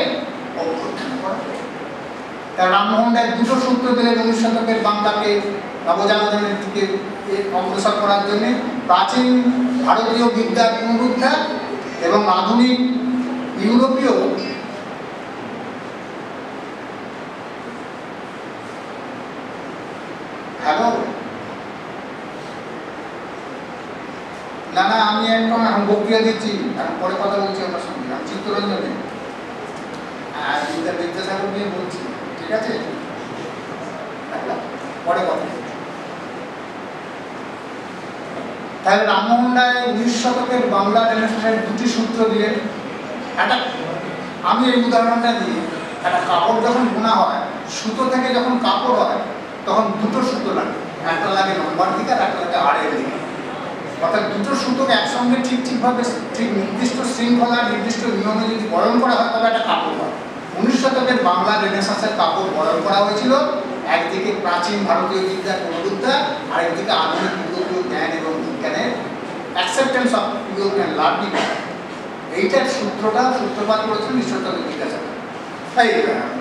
অভ্যুত্থান করা। তা রামমোহন রায় দুটো সূত্র দিলেন 19 শতকের বাংলাকে নবজাগরণের দিকে অগ্রসর করার জন্য: প্রাচীন ভারতীয় বিদ্যার পুনরুদ্ধার এবং আধুনিক ইউরোপীয় না না, আমি একদম এখন বক্তৃতা দিচ্ছি, এখন পরে কথা বলছি আমার সঙ্গে। আমি চিত্তরঞ্জনে বিদ্যাসাগর নিয়ে বলছি, ঠিক আছে? পরে কথা। তাহলে রামমোহন রায় 19 শতকের বাংলা রেনেসাঁসের দুটি সূত্র দিলেন। একটা, আমি এই উদাহরণটা দিই, একটা কাপড় যখন বোনা হয়, সুতো থেকে যখন কাপড় হয়, তখন দুটো সুতো লাগে, একটা লাগে নম্বর দিকে আর একটা লাগে আড়ের দিকে। অর্থাৎ দুটো সুতোকে একসঙ্গে ঠিকভাবে, ঠিক নির্দিষ্ট শৃঙ্খলা, নির্দিষ্ট নিয়মে যদি বরণ করা হয়, তবে একটা কাপড় হয়। 19 শতকের বাংলা রেনেসাঁসের কাপড় বরণ করা হয়েছিল একদিকে প্রাচীন ভারতীয় বিদ্যার পুনরুদ্ধার, আর একদিকে আধুনিক ইউরোপীয় জ্ঞান এবং বিজ্ঞানের অ্যাকসেপ্টেন্স অফ ইউরোপিয়ান লার্নিং। এইটার সূত্রপাত করেছিলেন ঈশ্বরচন্দ্র বিদ্যাসাগর। তাই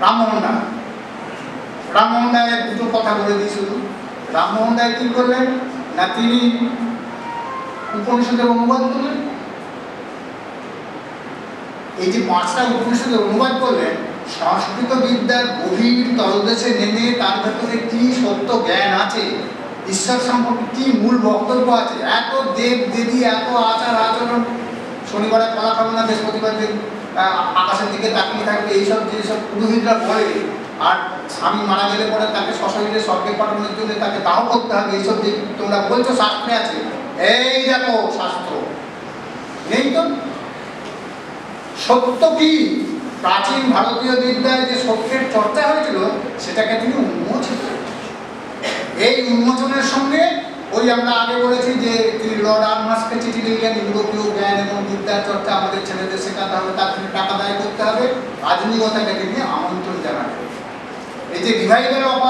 রামমোহন রায়, রামমোহন রায়ের দুটো কথা বলে দিই শুধু। রামমোহন রায় কি করলেন না, তিনি উপনিষদের অনুবাদ করলেন। এই যে 5টা উপনিষদের অনুবাদ করলেন, সংস্কৃত বিদ্যার গভীর তলদেশে নেমে তার ভেতরে কি সত্য জ্ঞান আছে, ঈশ্বর সম্পর্কে কি মূল বক্তব্য আছে, এত দেব দেবী, এত আচার আচরণ, শনিবারে কলা খাবে না, বৃহস্পতিবার আকাশের দিকে তাকিয়ে থাকবে, এইসব যেসব পুরোহিতরা বলে, আর স্বামী মারা গেলে পরে তাকে সশরীরে স্বর্গে পাঠানোর জন্য তাকে দাহ করতে হবে, এইসব যে তোমরা বলছো শাস্ত্রে আছে, এই দেখো শাস্ত্র নেই তো। সত্য কি? প্রাচীন ভারতীয় বিদ্যায় যে সত্যের চর্চা হয়েছিল সেটাকে তিনি উন্মোচন করেছেন। এই উন্মোচনের সঙ্গে ওই আমরা আগে বলেছি যে তিনি লর্ড আর্মাসকে চিঠি লিখলেন, ইউরোপীয় জ্ঞান এবং বিদ্যার চর্চা আমাদের ছেলেদের শেখাতে হবে, তার জন্য টাকা দায় করতে হবে, আধুনিকতাকে তিনি আমন্ত্রণ জানাবেন। এই যে revival of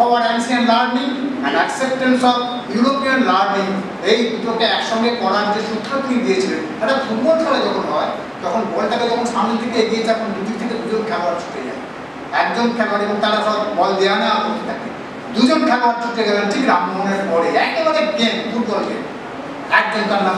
our ancient learning and acceptance of European learning, এই দুটোকে একসঙ্গে করার যে সূত্র তিনি দিয়েছিলেন। একটা ফুটবল খেলা যখন হয় তখন বলটাকে যখন সামনের দিকে এগিয়ে যায় তখন দুদিক থেকে দুজন খেলোয়াড় ছুটে যায়, একজন খেলোয়াড় এবং তারা সব বল দেওয়া নেওয়া করতে থাকে, দুজন খেলোয়াড় ছুটে গেলেন ঠিক রামমোহনের পরে, একেবারে গেম, ফুটবল গেম। একজন তার নাম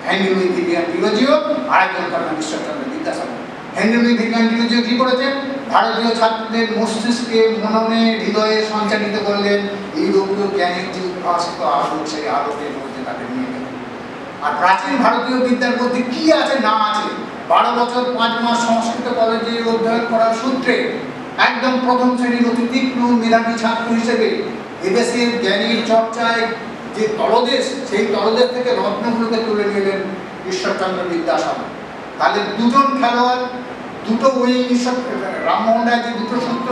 হেনরি লুই ভিভিয়ান ডিরোজিও, আর একজন তার নাম Ishwarchandra Vidyasagar. Henry Louis Vivian Derozio কি করেছেন? ভারতীয় ছাত্রদের মস্তিষ্কে, মননে, হৃদয়ে সঞ্চালিত করলেন ইউরোপীয় জ্ঞানের যে উদ্ভাসিত আলোক, সেই আলোকের মধ্যে তাদের নিয়ে গেলেন। আর প্রাচীন ভারতীয় বিদ্যার মধ্যে কি আছে না আছে, 12 বছর 5 মাস সংস্কৃত কলেজে অধ্যয়ন করার সূত্রে একদম প্রথম শ্রেণীর অতি তীক্ষ্ণ মেধাবী ছাত্র হিসেবে এদেশের জ্ঞানের চর্চায় যে তলদেশ, সেই তলদেশ থেকে রত্নগুলোকে তুলে নিলেন ঈশ্বরচন্দ্র বিদ্যাসাগর। তাহলে দুজন খেলোয়াড়, দুটো ওই রামমোহন রায় যে দুটো সূত্র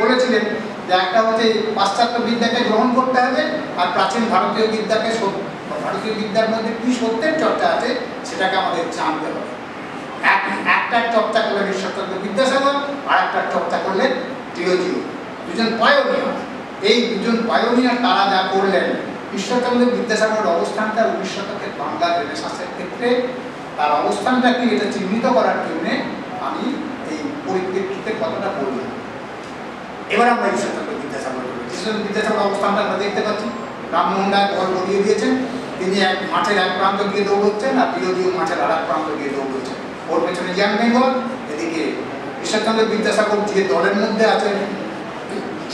বলেছিলেন যে একটা হচ্ছে পাশ্চাত্য বিদ্যাকে গ্রহণ করতে হবে, আর প্রাচীন ভারতীয় বিদ্যাকে, ভারতীয় বিদ্যার মধ্যে কি সত্যের চর্চা আছে সেটাকে আমাদের জানতে হবে। একটা চর্চা করলেন ঈশ্বরচন্দ্র বিদ্যাসাগর, আর একটা চর্চা করলেন ডিরোজিও, দুজন পায়োনিয়ার। এই দুজন পায়োনিয়ার তারা যা করলেন, ঈশ্বরচন্দ্র বিদ্যাসাগরের অবস্থানটা 19 শতকের বাংলা রেনেসাঁসের ক্ষেত্রে তার অবস্থানটা কি এটা চিহ্নিত করার জন্য আমি এই পরিপ্রেক্ষিতে কথাটা বললাম। এবার আমরা ঈশ্বরচন্দ্র বিদ্যাসাগর অবস্থানটা আমরা দেখতে পাচ্ছি। রামমোহন রায় বল গড়িয়ে দিয়েছেন, তিনি এক মাঠের এক প্রান্ত গিয়ে দৌড়চ্ছেন, আর ডিরোজিও মাঠের আর এক প্রান্ত গিয়ে দৌড়চ্ছেন। ওর পেছনে জ্যাম বেঙ্গল, এদিকে ঈশ্বরচন্দ্র বিদ্যাসাগর যে দলের মধ্যে আছেন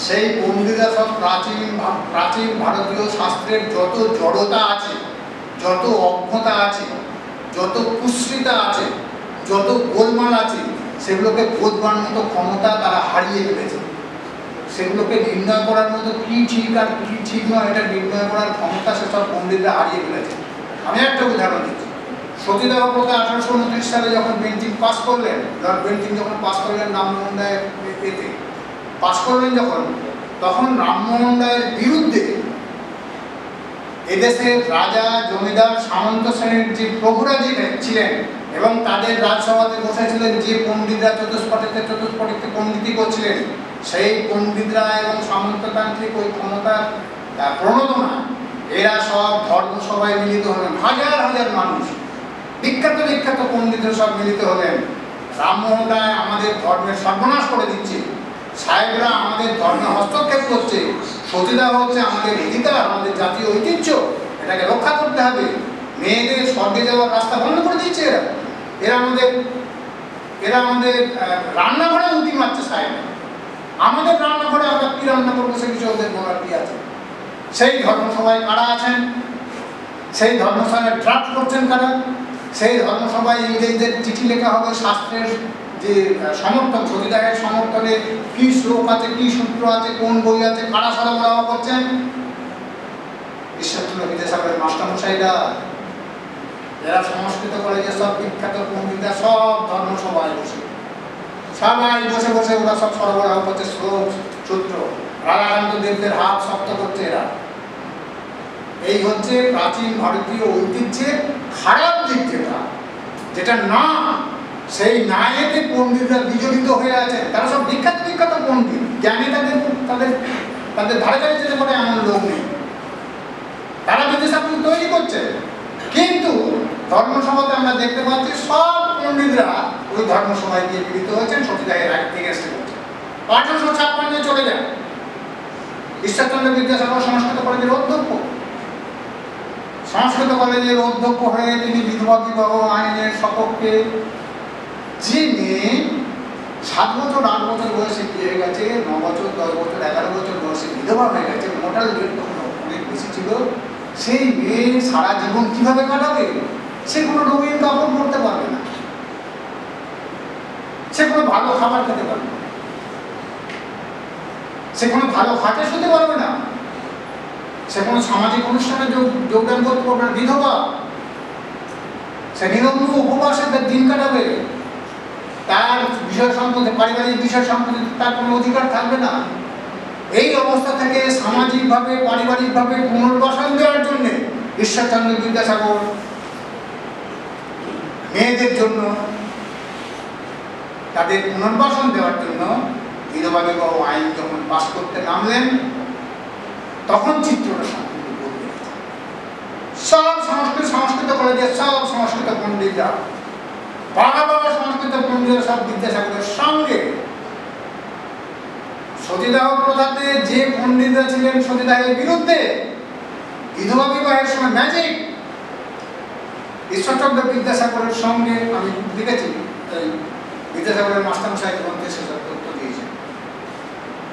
সেই পণ্ডিতরা সব প্রাচীন ভারতীয় শাস্ত্রের যত জড়তা আছে, যত অজ্ঞতা আছে, যত কুশ্রিতা আছে, যত গোলমাল আছে, সেগুলোকে বোঝবার মতো ক্ষমতা তারা হারিয়ে ফেলেছে। সেগুলোকে নির্ণয় করার মতো কি ঠিক আর কি ঠিক নয় এটা নির্ণয় করার ক্ষমতা সেসব পণ্ডিতরা হারিয়ে ফেলেছে। আমি একটা উদাহরণ দিচ্ছি। সতীদাহ প্রথা 1829 সালে যখন বেন্টিং পাস করলেন, লর্ড বেন্টিং যখন পাস করলেন রামমোহন রায়ের এতে পাস করলেন যখন, তখন রামমোহন রায়ের বিরুদ্ধে এদেশের রাজা, জমিদার, সামন্ত শ্রেণীর যে প্রভুরা ছিলেন এবং তাদের রাজসভাতে বসেছিলেন যে পণ্ডিতরা চতুষ্পটিতে পণ্ডিতি করছিলেন, সেই পণ্ডিতরা এবং সামন্ততান্ত্রিক ওই ক্ষমতার প্রণোদনা, এরা সব ধর্মসভায় মিলিত হলেন। হাজার হাজার মানুষ, বিখ্যাত বিখ্যাত পণ্ডিতরা সব মিলিত হলেন। রামমোহন রায় আমাদের ধর্মের সর্বনাশ করে দিচ্ছে, সাহেবরা আমাদের ধর্মে হস্তক্ষেপ করছে, সতীদাহ হচ্ছে আমাদের অধিকার, আমাদের জাতীয় ঐতিহ্য, এটাকে রক্ষা করতে হবে, মেয়েদের স্বর্গে যাওয়ার রাস্তা বন্ধ করে দিচ্ছে এরা আমাদের রান্নাঘরে উঁকি মারছে সাহেব, আমাদের রান্নাঘরে আমরা কি রান্না করবো সে কিছু ওদের বলার কি আছে। সেই ধর্মসভায় কারা আছেন, সেই ধর্মসভায় ড্রাফট করছেন কারা, সেই ধর্মসভায় ইংরেজদের চিঠি লেখা হবে শাস্ত্রের যে সমর্থন, সতীদাহের সমর্থনে কি শ্লোক আছে, কি সূত্র আছে, কোন বই আছে, কারা সরবরাহ করছেন? ঈশ্বরচন্দ্র বিদ্যাসাগরের মাস্টারমশাইরা, যারা সংস্কৃত কলেজের সব বিখ্যাত পণ্ডিতরা সব ধর্মসভায় বসে, সবাই বসে বসে ওরা সব সরবরাহ করছে শ্লোক সূত্র, রাধাকান্ত দেবদের হাত শক্ত করছে এরা। এই হচ্ছে প্রাচীন ভারতীয় ঐতিহ্যের খারাপ দিক, যেটা না, সেই নায়েতে পণ্ডিতরা বিজড়িত হয়ে আছে। তারা সব বিখ্যাত বিখ্যাত পণ্ডিত, জ্ঞানী তাদের ধারে কাছে যেতে পারে এমন লোক নেই, তারা বিদ্যাসাগর তৈরি করছে। কিন্তু ধর্মসভাতে আমরা দেখতে পাচ্ছি সব পণ্ডিতরা ওই ধর্মসভায় গিয়ে মিলিত হয়েছেন, সতীদাহের এগেইনস্টে করছে। 1856 চলে যায় ঈশ্বরচন্দ্র বিদ্যাসাগর সংস্কৃত কলেজের অধ্যক্ষ। সংস্কৃত কলেজের অধ্যক্ষ হয়ে তিনি বিধবা বিবাহ আইনের সপক্ষে, যে মেয়ে 7 বছর 8 বছর বয়সে বিয়ে গেছে, 9 বছর 10 বছর 11 বছর বয়সে বিধবা হয়ে গেছে, মোটাল রেট তখন অনেক বেশি ছিল, সেই মেয়ে সারা জীবন কিভাবে কাটাবে? সে কোনো রঙিন কাপড় পরতে পারবে না, সে কোনো ভালো খাবার খেতে পারবে না, সে কোনো ভালো খাটে শুতে পারবে না, সে কোনো সামাজিক অনুষ্ঠানে যোগদান করতে পারবে না, বিধবা। সে নিরঙ্গ উপবাসে তার দিন কাটাবে। তার বিষয় সম্পর্কে, পারিবারিক বিষয় সম্পর্কে তার কোনো অধিকার থাকবে না। এই অবস্থা থেকে সামাজিকভাবে, পারিবারিকভাবে পুনর্বাসন দেওয়ার জন্য ঈশ্বরচন্দ্র বিদ্যাসাগর মেয়েদের জন্য, তাদের পুনর্বাসন দেওয়ার জন্য বিধবা বিবাহ আইন যখন পাশ করতে নামলেন, তখন চিত্রটা সম্পূর্ণ বদলে গেছে। সব সংস্কৃত কলেজে সব সংস্কৃত পণ্ডিতরা, বাবা সংস্কৃত পণ্ডিতরা সব বিদ্যাসাগরের সঙ্গে। সতীদাহ প্রথাতে যে পণ্ডিতরা ছিলেন সতীদাহের বিরুদ্ধে, বিধবা বিবাহের সময় ম্যাজিক, ঈশ্বরচন্দ্র বিদ্যাসাগরের সঙ্গে আমি দেখেছি। বিদ্যাসাগরের মাস্টারমশাই গ্রন্থে সেসব তথ্য দিয়েছেন।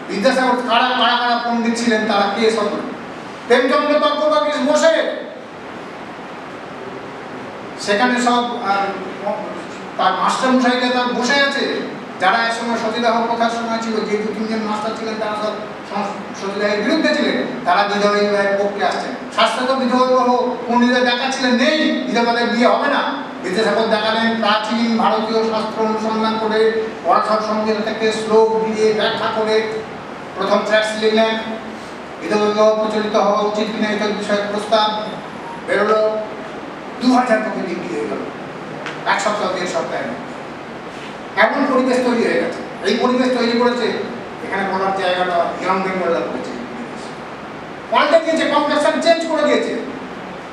বিদ্যাসাগর কারা কারা কারা পণ্ডিত ছিলেন তারা কে সব, প্রেমচন্দ্র তর্কবাগীশ বসে সেখানে সব তার মাস্টারমশাইরা তার বসে আছে, যারা একসময় সতীদাহ প্রথার সময় ছিল, যে 2-3 মাস্টার ছিলেন তারা সব সতীদাহের বিরুদ্ধে ছিলেন, তারা বিধবা বিবাহের পক্ষে আসছেন। শাস্ত্রে বিধবা বিবাহ পণ্ডিতরা দেখাচ্ছিলেন নেই, বিধবাদের বিয়ে হবে না। বিদ্যাসাগর দেখালেন প্রাচীন ভারতীয় শাস্ত্র অনুসন্ধান করে, পরাশর সংহিতা থেকে শ্লোক দিয়ে ব্যাখ্যা করে প্রথম ট্র্যাক্টস লিখলেন। বিধবা বিবাহ প্রচলিত হওয়া উচিত কিনা এটা বিষয়ে প্রস্তাব বেরোলো। 2000 কপি বিক্রি হয়ে গেল 1 সপ্তাহ 1.5 সপ্তাহে। এমন পরিবেশ তৈরি হয়ে গেছে। এই পরিবেশ তৈরি করেছে, এখানে বলার জায়গাটা ইয়ং বেঙ্গলরা করেছে, পাল্টে দিয়েছে, কনভার্সন চেঞ্জ করে দিয়েছে।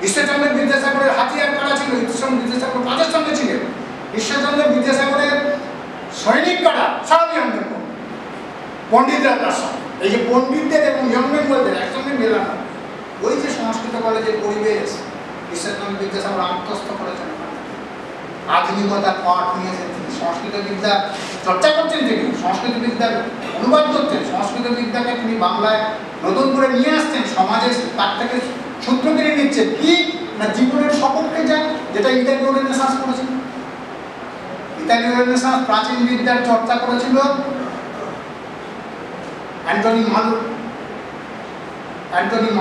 ঈশ্বরচন্দ্র বিদ্যাসাগরের হাতিয়ার কারা ছিল? ঈশ্বরচন্দ্র বিদ্যাসাগর কাদের সঙ্গে ছিলেন? ঈশ্বরচন্দ্র বিদ্যাসাগরের সৈনিক কারা? সব ইয়ং বেঙ্গল, পণ্ডিতরা তার সঙ্গে। এই যে পণ্ডিতদের এবং ইয়ং বেঙ্গলদের একসঙ্গে মেলানো, ওই যে সংস্কৃত কলেজের পরিবেশ ঈশ্বরচন্দ্র বিদ্যাসাগর আত্মস্থ করেছেন। আধুনিকতার পাঠ নিয়েছেন তিনি, সংস্কৃত বিদ্যা চর্চা করছেন তিনি, সংস্কৃত বিদ্যার অনুবাদ করছেন, সংস্কৃত বিদ্যাকে তিনি বাংলায় নতুন করে নিয়ে আসছেন, সমাজে তার থেকে সূত্র কিনে নিচ্ছেন। কি না, জীবনের সপক্ষে যান, যেটা ইতালীয় রেনেসাঁস করেছিল। ইতালীয় রেনেসাঁস প্রাচীন বিদ্যার চর্চা করেছিল অ্যান্টনি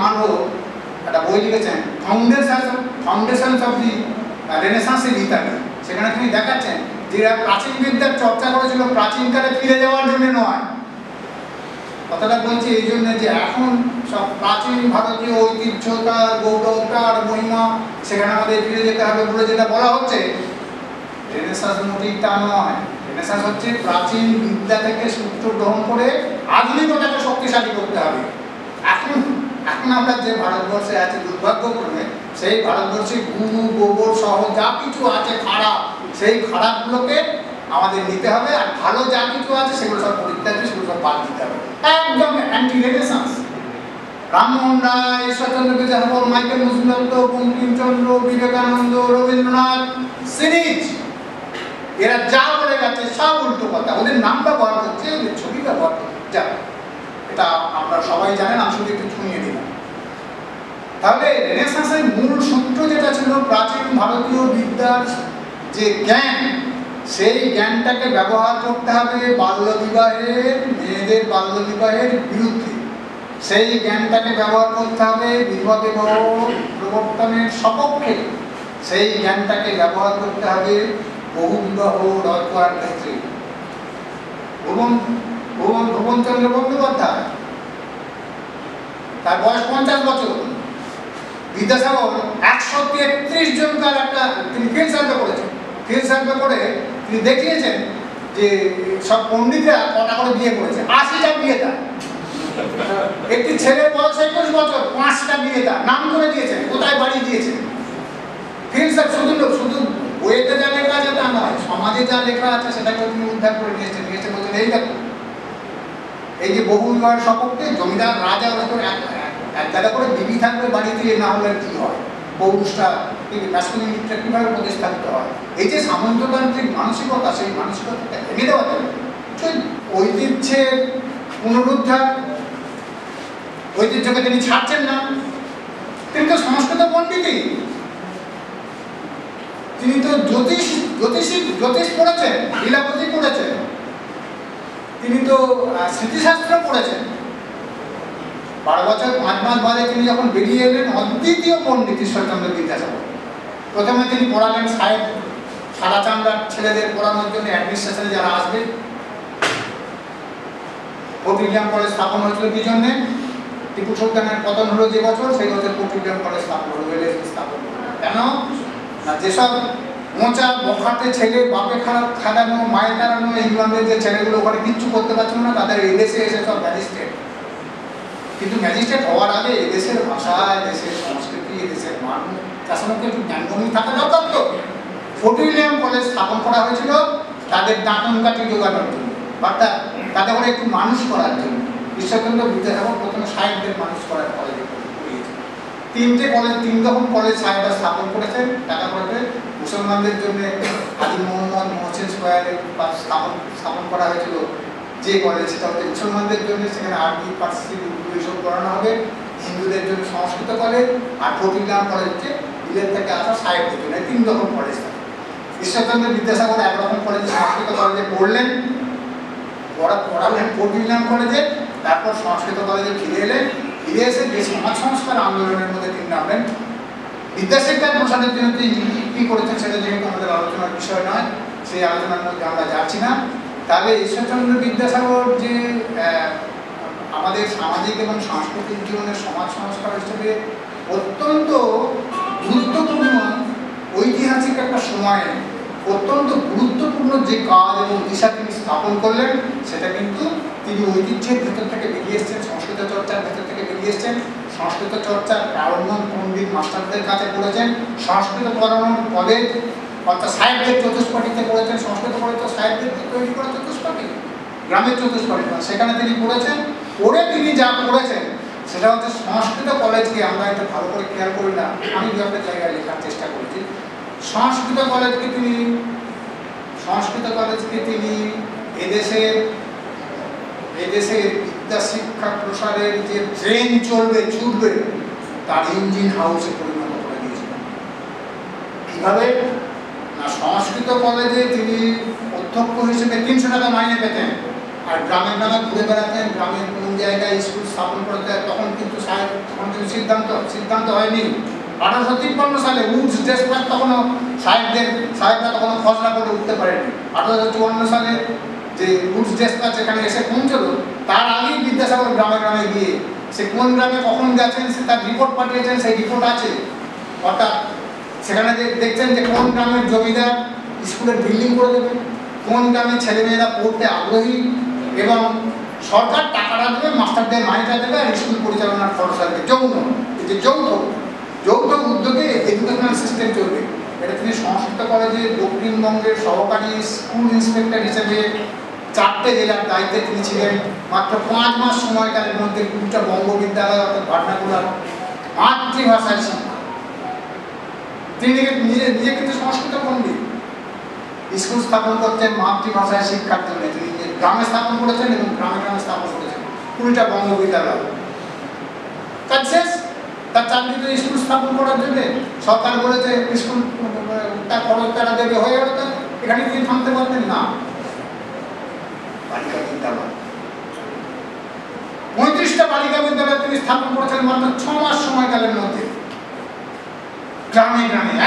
মালো একটা বই লিখেছেন, foundations of the renaissance in Italy. সেখানে তিনি দেখাচ্ছেন যে প্রাচীন বিদ্যার চর্চা করেছিল প্রাচীনকালে ফিরে যাওয়ার জন্য নয়। কথাটা বলছি এই জন্য যে এখন সব প্রাচীন ভারতীয় ঐতিহ্য, তার গৌরব, তার মহিমা, সেখানে আমাদের ফিরে যেতে হবে বলে যেটা বলা হচ্ছে, রেনেসাঁস মোটেই তা নয়। রেনেসাঁস হচ্ছে প্রাচীন বিদ্যা থেকে সূত্র গ্রহণ করে আধুনিকতাকে শক্তিশালী করতে হবে। এখন আমরা যে ভারতবর্ষে আছি, দুর্ভাগ্যক্রমে সেই ভারতবর্ষে গুরু গোবর সহ যা কিছু আছে খারাপ, সেই খারাপগুলোকে আমাদের নিতে হবে, আর ভালো যা কিছু আছে সেগুলো সব পরিত্যাগ, সেগুলো সব বাদ দিতে হবে। একদম anti renaissance. Rammohan Roy, Ishwarchandra Vidyasagar, Michael Madhusudan, Bankimchandra, Vivekananda, Rabindranath series, এরা যা বলে গেছে সব উল্টো কথা। ওদের নাম ব্যবহার করছে, ওদের ছবি ব্যবহার করছে, যা এটা আমরা সবাই জানেন, আমি শুধু একটু শুনিয়ে দিলাম। তাহলে রেনেসাঁসের মূল সূত্র যেটা ছিল প্রাচীন ভারতীয় বিদ্যার যে জ্ঞান, সেই জ্ঞানটাকে ব্যবহার করতে হবে বাল্যবিবাহের, মেয়েদের বাল্যবিবাহের বিরুদ্ধে। সেই জ্ঞানটাকে ব্যবহার করতে হবে বিধবা বিবাহ প্রবর্তনের সপক্ষে। সেই জ্ঞানটাকে ব্যবহার করতে হবে বহু বিবাহ রদ করার ক্ষেত্রে। ভুবনচন্দ্র বন্দ্যোপাধ্যায়, তার বয়স 50 বছর, বিদ্যাসাগর 133 জনকার একটা তিনি ফিল্ড সার্ভে করেছেন। ফিল্ড সার্ভে করে তিনি দেখিয়েছেন যে সব পণ্ডিতরা কটা করে বিয়ে করেছে। 80টা বিয়ে তার। একটি ছেলের বয়স 21 বছর, 5টা বিয়ে তার, নাম করে দিয়েছেন, কোথায় বাড়ি দিয়েছেন। ফিল্ড সার্ভে শুধু বইয়েতে যা লেখা আছে তা নয়, সমাজে যা লেখা আছে সেটাকে তিনি উদ্ধার করে নিয়েছেন। বলছেন এই দেখো, এই যে বহু বিবাহের সপক্ষে জমিদার রাজা এক গাদা করে বিবি থাকবে বাড়িতে, না হলে কি হয়, পৌরুষটা ম্যাসকুলিনিটিটা কিভাবে প্রতিস্থাপিত হয়। এই যে সামন্ততান্ত্রিক মানসিকতা, সেই মানসিকতাটা ভেঙে দেওয়া যাবে। ঐতিহ্যের পুনরুদ্ধার, ঐতিহ্যকে তিনি ছাড়ছেন না। তিনি তো সংস্কৃত পণ্ডিতই, তিনি তো জ্যোতিষ পড়েছেন, লীলাবতী পড়েছেন, তিনি তো স্মৃতিশাস্ত্র পড়েছেন। 12 বছর 5 মাস বাদে তিনি যখন বেরিয়ে এলেন, অদ্বিতীয় পণ্ডিত ঈশ্বরচন্দ্র বিদ্যাসাগর। প্রথমে তিনি পড়ালেন সাদা চামড়ার ছেলেদের পড়ানোর জন্য অ্যাডমিনিস্ট্রেশনে যারা আসবে। ফোর্ট উইলিয়াম কলেজ স্থাপন হয়েছিল কি জন্যে? টিপু সুলতানের পতন হলো যে বছর, সেই বছর ফোর্ট উইলিয়াম কলেজ স্থাপন হলো, স্থাপন হলো। কেন না, যেসব মোচা বখাটে ছেলে, বাপে খাদানো মায়ে তাড়ানো ইংল্যান্ডের যে ছেলেগুলো ওখানে কিচ্ছু করতে পারছিল না, তাদের এদেশে এসে সব ম্যাজিস্ট্রেট। কিন্তু ম্যাজিস্ট্রেট হওয়ার আগে এদেশের ভাষা, এদেশের সংস্কৃতি, এদেশের মানুষ, তার সঙ্গে একটু জ্ঞানগম্য থাকা দরকার। তো ফোর্ট উইলিয়াম কলেজ স্থাপন করা হয়েছিল তাদের দাঁতন কাঠি জোগানোর জন্য, বা তাদের ওরা একটু মানুষ করার জন্য। ঈশ্বরচন্দ্র বিদ্যাসাগর প্রথমে সাহেবদের মানুষ করার কলেজে তিন রকম কলেজ সাহেবরা স্থাপন করেছেন। টাকা পড়বে মুসলমানদের জন্য হাজি মোহাম্মদ মোহসেন স্কোয়ারে স্থাপন করা হয়েছিল যে কলেজ, সেটা হচ্ছে মুসলমানদের জন্য, সেখানে আরবি, ফার্সি, উর্দু এইসব পড়ানো হবে। হিন্দুদের জন্য সংস্কৃত কলেজ, আর ফোর্ট উইলিয়াম কলেজ হচ্ছে বিলেত থেকে আসা সাহেবদের জন্য। তিন রকম কলেজ থাকে। ঈশ্বরচন্দ্র বিদ্যাসাগর একরকম কলেজে, সংস্কৃত কলেজে পড়লেন, পড়ালেন ফোর্ট উইলিয়াম কলেজে, তারপর সংস্কৃত কলেজে ফিরে এলেন। ফিরে এসে যে সমাজ সংস্কার আন্দোলনের মধ্যে তিনি নামলেন। বিদ্যাশিক্ষা প্রসারের জন্য তিনি কি করেছেন সেটা যেহেতু আমাদের আলোচনার বিষয় নয়, সেই আলোচনার মধ্যে আমরা যাচ্ছি না। তাহলে ঈশ্বরচন্দ্র বিদ্যাসাগর যে আমাদের সামাজিক এবং সাংস্কৃতিক জীবনের সমাজ সংস্কার হিসেবে অত্যন্ত গুরুত্বপূর্ণ, ঐতিহাসিক একটা সময়ে অত্যন্ত গুরুত্বপূর্ণ যে কাজ এবং দিশা তিনি স্থাপন করলেন, সেটা কিন্তু তিনি ঐতিহ্যের ভেতর থেকে বেরিয়ে এসছেন, সংস্কৃত চর্চার ভেতর থেকে বেরিয়ে এসছেন। সংস্কৃত চর্চার প্রারম্ভ পণ্ডিত মাস্টারদের কাছে পড়েছেন। সংস্কৃত পড়ানোর কলেজ অর্থাৎ সাহেবদের চতুষ্পাঠীতে পড়েছেন। সংস্কৃত কলেজ তো সাহেবদের তৈরি করা চতুষ্পাঠী, গ্রামের চতুষ্পাঠী, সেখানে তিনি পড়েছেন। পড়ে তিনি যা পড়েছেন সেটা হচ্ছে সংস্কৃত কলেজকে, আমরা এটা ভালো করে খেয়াল করি না, আমি দু একটা জায়গায় লেখার চেষ্টা করেছি। সংস্কৃত কলেজকে তিনি এদেশের বিদ্যা শিক্ষা প্রসারের যে ট্রেন ছুটবে তার ইঞ্জিন হাউসে পরিণত করে দিয়েছিলেন। কিভাবে না, সংস্কৃত কলেজে তিনি অধ্যক্ষ হিসেবে 300 টাকা মাইনে পেতেন, আর গ্রামে ঘুরে বেড়াতেন, গ্রামের কোন জায়গায় স্কুল স্থাপন করতে। তখন কিন্তু সিদ্ধান্ত হয়নি। 1853 সালে উডস ডেসপ্যাচ তখনও সাহেবরা তখনও খসড়া করে উঠতে পারেনি। 1854 সালে যে উডস ডেসপ্যাচ এখানে এসে পৌঁছলো, তার আগেই বিদ্যাসাগর গ্রামে গিয়ে সে কোন গ্রামে কখন গেছেন সে তার রিপোর্ট পাঠিয়েছেন, সেই রিপোর্ট আছে। অর্থাৎ সেখানে দেখছেন যে কোন গ্রামের জমিদার স্কুলের বিল্ডিং করে দেবে, কোন গ্রামের ছেলেমেয়েরা পড়তে আগ্রহী, এবং সরকার টাকাটা দেবে, মাস্টারদের মাইনেটা দেবে, আর স্কুল পরিচালনার খরচ আসবে। যৌথ উদ্যোগে এডুকেশনাল সিস্টেম চলবে। এটা তিনি সংস্কৃত কলেজে দক্ষিণবঙ্গের সহকারী স্কুল ইন্সপেক্টর হিসেবে 4টে জেলার দায়িত্বে তিনি ছিলেন। মাত্র 5 মাস সময়কালের মধ্যে 2টা বঙ্গবিদ্যালয় অর্থাৎ ভাটনাকুলার মাতৃভাষায় শিক্ষা। তিনি নিজে কিন্তু সংস্কৃত পণ্ডিত। স্কুল স্থাপন করছেন মাতৃভাষায় শিক্ষার জন্য, তিনি গ্রামে স্থাপন করেছেন এবং গ্রামে স্থাপন করেছেন 20টা বঙ্গবিদ্যালয়। কাজ শেষ, তার চাকরিতে স্কুল স্থাপন করার জন্য সরকার বলেছে স্কুল তার খরচ তারা দেবে, হয়ে গেল। এখানে তিনি থামতে পারতেন না। বালিকা বিদ্যালয় 35টা বালিকা বিদ্যালয় তিনি স্থাপন করেছেন মাত্র 6 মাস সময়কালের মধ্যে। গ্রামে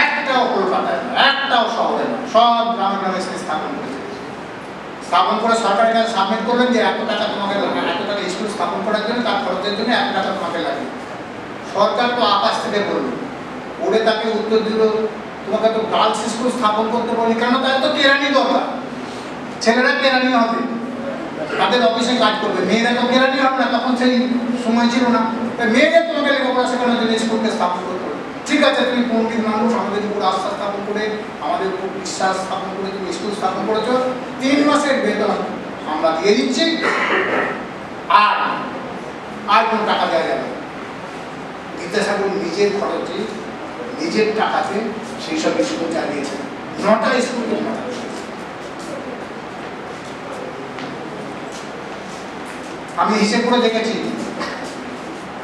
একটাও কলকাতায় না, একটাও শহরে না, সব গ্রামে স্থাপন করেছেন। স্থাপন করে সরকারের কাছে সাবমিট করলেন যে এত টাকা তোমাকে লাগে, এত টাকা স্কুল স্থাপন করার জন্য, তার খরচের জন্য 1 টাকা তোমাকে লাগে। সরকার তো আকাশ থেকে বলল, ওরে তাকে উত্তর দিল, তোমাকে তো গার্লস স্কুল স্থাপন করতে বলি কেন? তাদের তো কেরানি দরকার, ছেলেরা কেরানি হবে, তাদের অফিসে কাজ করবে, মেয়েরা তো কেরানি হবে না, তখন সেই সময় ছিল না। মেয়েদের তোমাকে লেখাপড়া শেখানোর জন্য স্কুলকে স্থাপন করতে হবে। ঠিক আছে, তুমি পণ্ডিত মানুষ, আমাদের উপর আস্থা স্থাপন করে, আমাদের উপর বিশ্বাস স্থাপন করে তুমি স্কুল স্থাপন করেছো, 3 মাসের বেতন আমরা দিয়ে দিচ্ছি, আর কোনো টাকা দেওয়া যাবে। বিদ্যাসাগর নিজের খরচে, নিজের টাকাতে সেই সব স্কুল চালিয়েছেন। 9টা স্কুল। আমি হিসেব করে দেখেছি,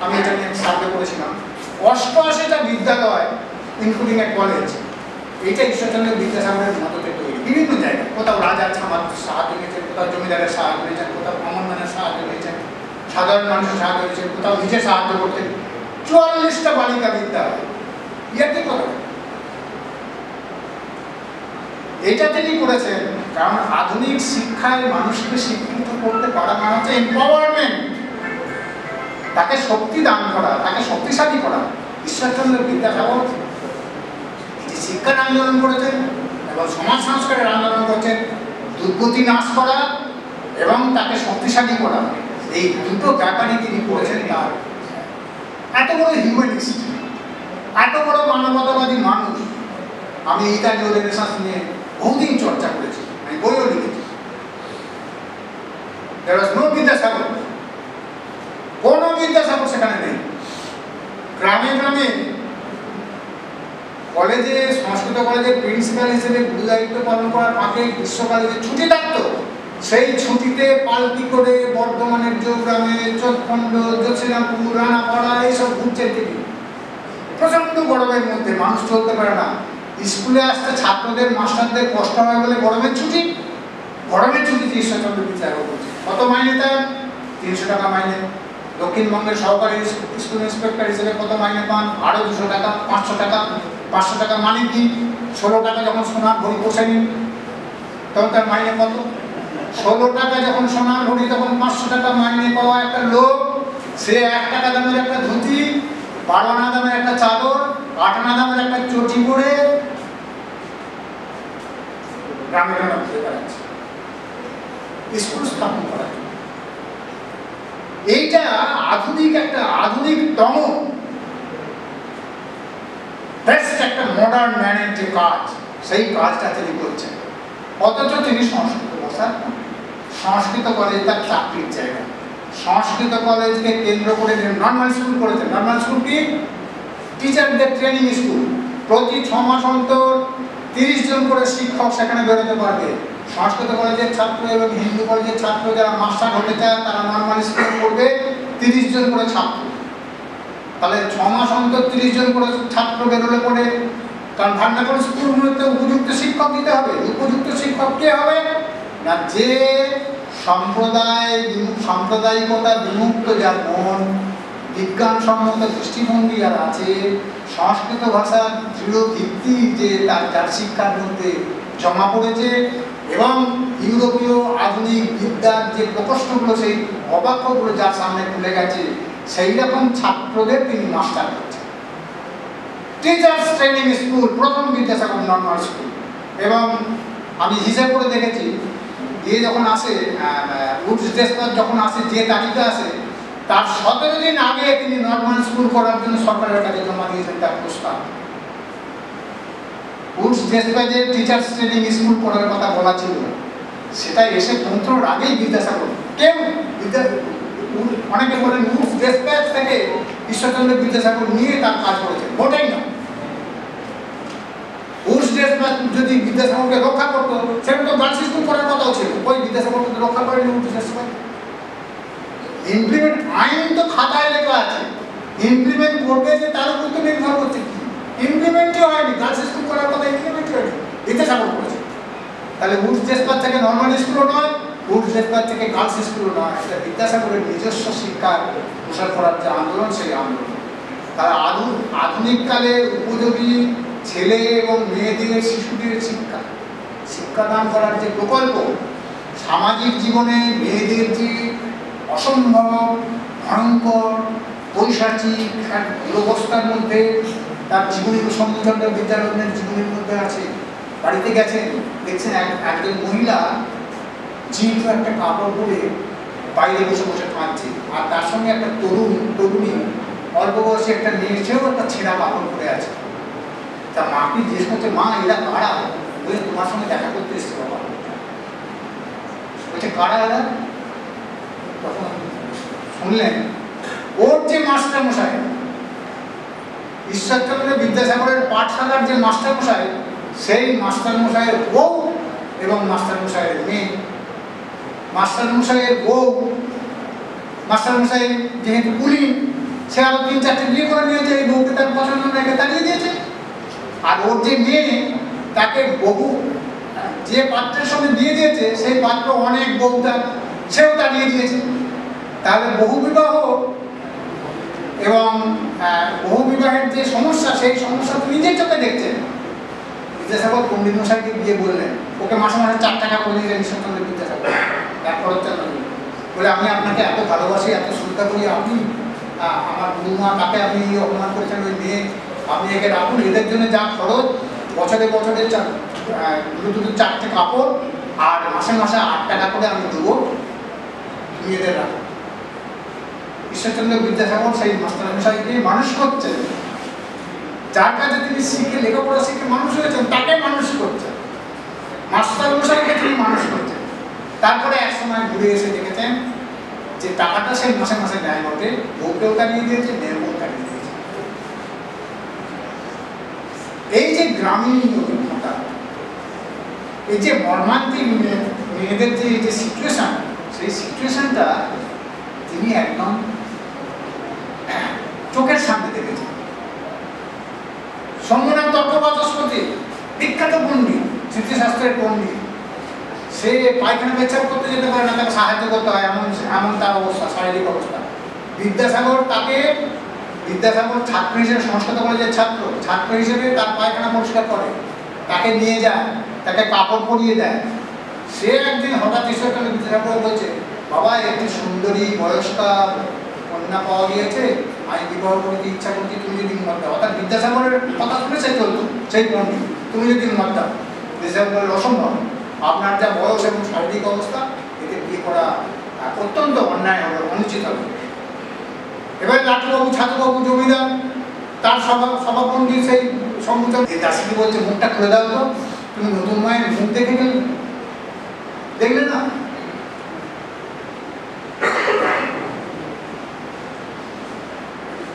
আমি এটা নিয়ে সার্ভে করেছিলাম, 88টা বিদ্যালয় ইনক্লুডিং এ কলেজ, এটা ঈশ্বরচন্দ্র বিদ্যাসাগরের মততে তৈরি। বিভিন্ন জায়গায়, কোথাও রাজার সাহায্য নিয়েছেন, কোথাও জমিদারের সাহায্য নিয়েছেন, কোথাও কমনম্যানের সাহায্য নিয়েছেন, সাধারণ মানুষের সাহায্য নিয়েছেন, কোথাও নিজে সাহায্য করতেন। 44টা বালিকা বিদ্যালয়। এটা তিনি করেছেন, কারণ আধুনিক শিক্ষায় মানুষকে শিক্ষিত করতে পারা মানে হচ্ছে এম্পাওয়ারমেন্ট, তাকে শক্তি দান করা, তাকে শক্তিশালী করা। ঈশ্বরচন্দ্র বিদ্যাসাগর যে শিক্ষার আন্দোলন করেছেন এবং সমাজ সংস্কারের আন্দোলন করেছেন, দুর্গতি নাশ করা এবং তাকে শক্তিশালী করা, এই দুটো ব্যাপারই তিনি করেছেন। তার এত বড় হিউম্যানিস্ট, এত বড় মানবতাবাদী মানুষ। আমি ইতালীয় রেনেসাঁস নিয়ে বহুদিন চর্চা করেছি, আমি বইও লিখেছি। There was no বিদ্যাসাগর, কোনো বিদ্যাসাগর সেখানে নেই। গ্রামে গ্রামে কলেজে, সংস্কৃত কলেজের প্রিন্সিপাল হিসেবে গুরু দায়িত্ব পালন করার ফাঁকে গ্রীষ্মকালে যে ছুটি থাকতো, সেই ছুটিতে পালকি করে বর্ধমানের জোগ্রামে, চোখখণ্ড, জ্যোতিরামপুর, রানাপাড়া এইসব ঘুরছেন তিনি। প্রচন্ড গরমের মধ্যে মানুষ চলতে পারে না, স্কুলে আসতে ছাত্রদের মাস্টারদের কষ্ট হয় বলে গরমের ছুটি যে ঈশ্বরচন্দ্র বিদ্যাসাগর করছে। কত মাইনে তার? 300 টাকা মাইনে। দক্ষিণবঙ্গের সহকারী স্কুল ইন্সপেক্টর হিসেবে কত মাইনে পান? আরো 200 টাকা, 500 টাকা। 500 টাকা মানে কি? 16 টাকা যখন সোনার ভরি পোষেনি তখন তার মাইনে কত? 16 টাকা যখন সোনার ভরি, তখন 500 টাকা মাইনে পাওয়া একটা লোক, সে 1 টাকা দামের একটা ধুতি, 12 আনা দামের একটা চাদর, 8 আনা দামের একটা চটি পরে গ্রামে গ্রামে ঘুরে বেড়াচ্ছে স্কুল স্থাপন করা। এইটা আধুনিকতম বেস্ট একটা মডার্ন ম্যানের যে কাজ, সেই কাজটা তিনি করছেন। অথচ তিনি সংস্কৃত ভাষা, সংস্কৃত কলেজ তার চাকরির জায়গা। সংস্কৃত কলেজকে কেন্দ্র করে নর্মাল স্কুল করেছেন। নর্মাল স্কুল কি? টিচারদের ট্রেনিং স্কুল। প্রতি 6 মাস অন্তর 30 জন করে শিক্ষক সেখানে বেরোতে পারবে। সংস্কৃত কলেজের ছাত্র এবং হিন্দু কলেজের ছাত্র যারা মাস্টার হতে চায় তারা নর্মাল স্কুল করবে, 30 জন করে ছাত্র। তাহলে 6 মাস অন্তর 30 জন করে ছাত্র বেরোলে পরে, কারণ ভান্ডারপুর স্কুলগুলোতে উপযুক্ত শিক্ষক দিতে হবে। উপযুক্ত শিক্ষক কে হবে না? যে সাম্প্রদায়িকতা বিমুক্ত, যার মন, বিজ্ঞানসম্মত দৃষ্টিভঙ্গি আর আছে, সংস্কৃত ভাষার দৃঢ় ভিত্তি যে তার শিক্ষার মধ্যে জমা পড়েছে, এবং ইউরোপীয় আধুনিক বিদ্যার যে প্রকোষ্ঠগুলো, সেই অবাক্যগুলো যার সামনে খুলে গেছে, সেই রকম ছাত্রদের তিনি মাস্টার করছেন। টিচার্স ট্রেনিং স্কুল প্রথম বিদ্যাসাগর নর্মাল স্কুল। এবং আমি হিসাব করে দেখেছি, দিয়ে যখন আসে উডস ডেসপাচ যখন আসে, যে তারিখে আসে, তার 17 দিন আগে তিনি নর্মাল স্কুল করার জন্য সরকারের কাছে জমা দিয়েছেন তার প্রস্তাব। উডস ডেসপাচে টিচার্স ট্রেনিং স্কুল করার কথা বলা ছিল, সেটা এসে পৌঁছানোর আগেই বিদ্যাসাগর অনেকে বলেন উডস ডেসপাচ থেকে ঈশ্বরচন্দ্র বিদ্যাসাগর নিয়ে তার কাজ করেছেন। মোটেই না। উডস ডেসপাচ যদি বিদ্যাসাগরকে রক্ষা করতো, সেটা তো গার্লস স্কুল করার কথাও ছিল। ওই বিদ্যাসাগরকে রক্ষা করেনি উডস ডেসপাচ। ইমপ্লিমেন্ট, আইন তো খাতায় লেখা আছে, ইমপ্লিমেন্ট করবে যে তার উপর তো নির্ভর করছে। কি ইমপ্লিমেন্টই হয়নি, গার্লস স্কুল করার কথা ইমপ্লিমেন্ট হয়নি, বিদ্যাসাগর করেছে। তাহলে উডস ডেসপাচ থেকে নর্মাল স্কুলও নয়, উডস ডেসপাচ থেকে গার্লস স্কুলও নয়। এটা বিদ্যাসাগরের নিজস্ব শিক্ষার প্রসার করার যে আন্দোলন, সেই আন্দোলন। তারা আধুনিককালে উপযোগী ছেলে এবং মেয়েদের, শিশুদের শিক্ষাদান করার যে প্রকল্প, সামাজিক জীবনে মেয়েদের যে অসম্ভব ভয়ঙ্কর পৈশাচিক দুরবস্থার মধ্যে তার জীবনী, শঙ্করচন্দ্র বিদ্যারত্নের জীবনের মধ্যে আছে। বাড়িতে গেছেন, দেখছেন একজন মহিলা জিন্স একটা কাপড় পরে বাইরে বসে বসে কাঁদছে, আর তার সঙ্গে একটা তরুণী অল্প বয়সী একটা মেয়ে, সেও একটা ছেঁড়া কাপড় পরে আছে। তা মাকে জিজ্ঞেস করছে, মা এরা কারা? বলে তোমার সঙ্গে দেখা করতে এসছে বাবা। বলছে কারা এরা? তখন শুনলেন ওর যে মাস্টারমশাই, ঈশ্বরচন্দ্র বিদ্যাসাগরের পাঠশালার যে মাস্টারমশাই, সেই মাস্টারমশাইয়ের বউ এবং মাস্টারমশাইয়ের মেয়ে। মাস্টারমশাইয়ের বউ, মাস্টারমশাই যেহেতু কুলি, সে আরো 3-4টে বিয়ে করে নিয়েছে, এই বউকে তার পছন্দ রেখে তাড়িয়ে দিয়েছে। আর ওর যে মেয়ে, তাকে বহু যে পাত্রের সঙ্গে বিয়ে দিয়েছে, সেই পাত্র অনেক বউ সেও তাড়িয়ে দিয়েছে। তাহলে বহুবিবাহ এবং বহুবিবাহের যে সমস্যা, সেই সমস্যা তো নিজের চোখে দেখছেন। বিদ্যাসাগর পণ্ডিত মশাইকে গিয়ে বললেন, ওকে মাসে মাসে 4 টাকা করে দিলেন ঈশ্বরচন্দ্র বিদ্যাসাগর, তার খরচটা বলে আমি আপনাকে এত ভালোবাসি, এত শ্রদ্ধা করি, আপনি আমার গুরুমা কাকে আপনি অপমান করেছেন, ওই মেয়ে, আপনি একে রাখুন, এদের জন্য যা খরচ বছরে বছরে 4টে কাপড় আর মাসে মাসে 8 টাকা করে আমি দেবো, তুমি এদের রাখো। ঈশ্বরচন্দ্র বিদ্যাসাগর সেই মাস্টারমশাইকে মানুষ করছেন, যার কাছে তিনি শিখে লেখাপড়া শিখে মানুষ হয়েছেন তাকে মানুষ করছেন, মাস্টারমশাইকে তিনি মানুষ করছেন। তারপরে এক সময় ঘুরে এসে দেখেছেন যে টাকাটা সেই মাসে মাসে নেয় বটে, বউকেও কাটিয়ে দিয়েছে, মেয়েকেও কাটিয়ে দিয়েছে। এই যে গ্রামীণ অভিজ্ঞতা, এই যে মর্মান্তিক মেয়েদের যে সিচুয়েশন, সেই সিচুয়েশনটা তিনি একদম চোখের সামনে দেখেছেন। সোমনাথ তর্কবাচস্পতি বিখ্যাত পণ্ডিত, স্মৃতিশাস্ত্রের পণ্ডিত, সে পায়খানা পেচ্ছাপ করতে যেতে পারে না, তাকে সাহায্য করতে হয়, এমন তার অবস্থা, শারীরিক অবস্থা। বিদ্যাসাগর ছাত্র হিসেবে, সংস্কৃত কলেজের ছাত্র হিসেবে তার পায়খানা পরিষ্কার করে, তাকে নিয়ে যায়, তাকে কাপড় পরিয়ে দেয়। সে একদিন হঠাৎ ঈশ্বরচন্দ্র বিদ্যাসাগর বলছে, বাবা একটি সুন্দরী বয়স্কা কন্যা পাওয়া গিয়েছে, আমি বিবাহ করতে ইচ্ছা করছি, তুমি যদি মত দাও। অর্থাৎ বিদ্যাসাগরের কথা শুনে সে চলতো, সেই পণ্ডিত, তুমি যদি মত দাও। বিদ্যাসাগরের অসম্ভব, আপনার যা বয়স এবং শারীরিক অবস্থা, এতে বিয়ে করা অত্যন্ত অন্যায় হবে, অনুচিত হবে। এবার লাটুবাবু, ছাতুবাবু জমিদার, তার সভাপতি সেই সম্মুখ দাসীকে বলছে, মুখটা খুলে দাও তো, তুমি নতুন মায়ের মুখ দেখে গেলে, দেখলে না?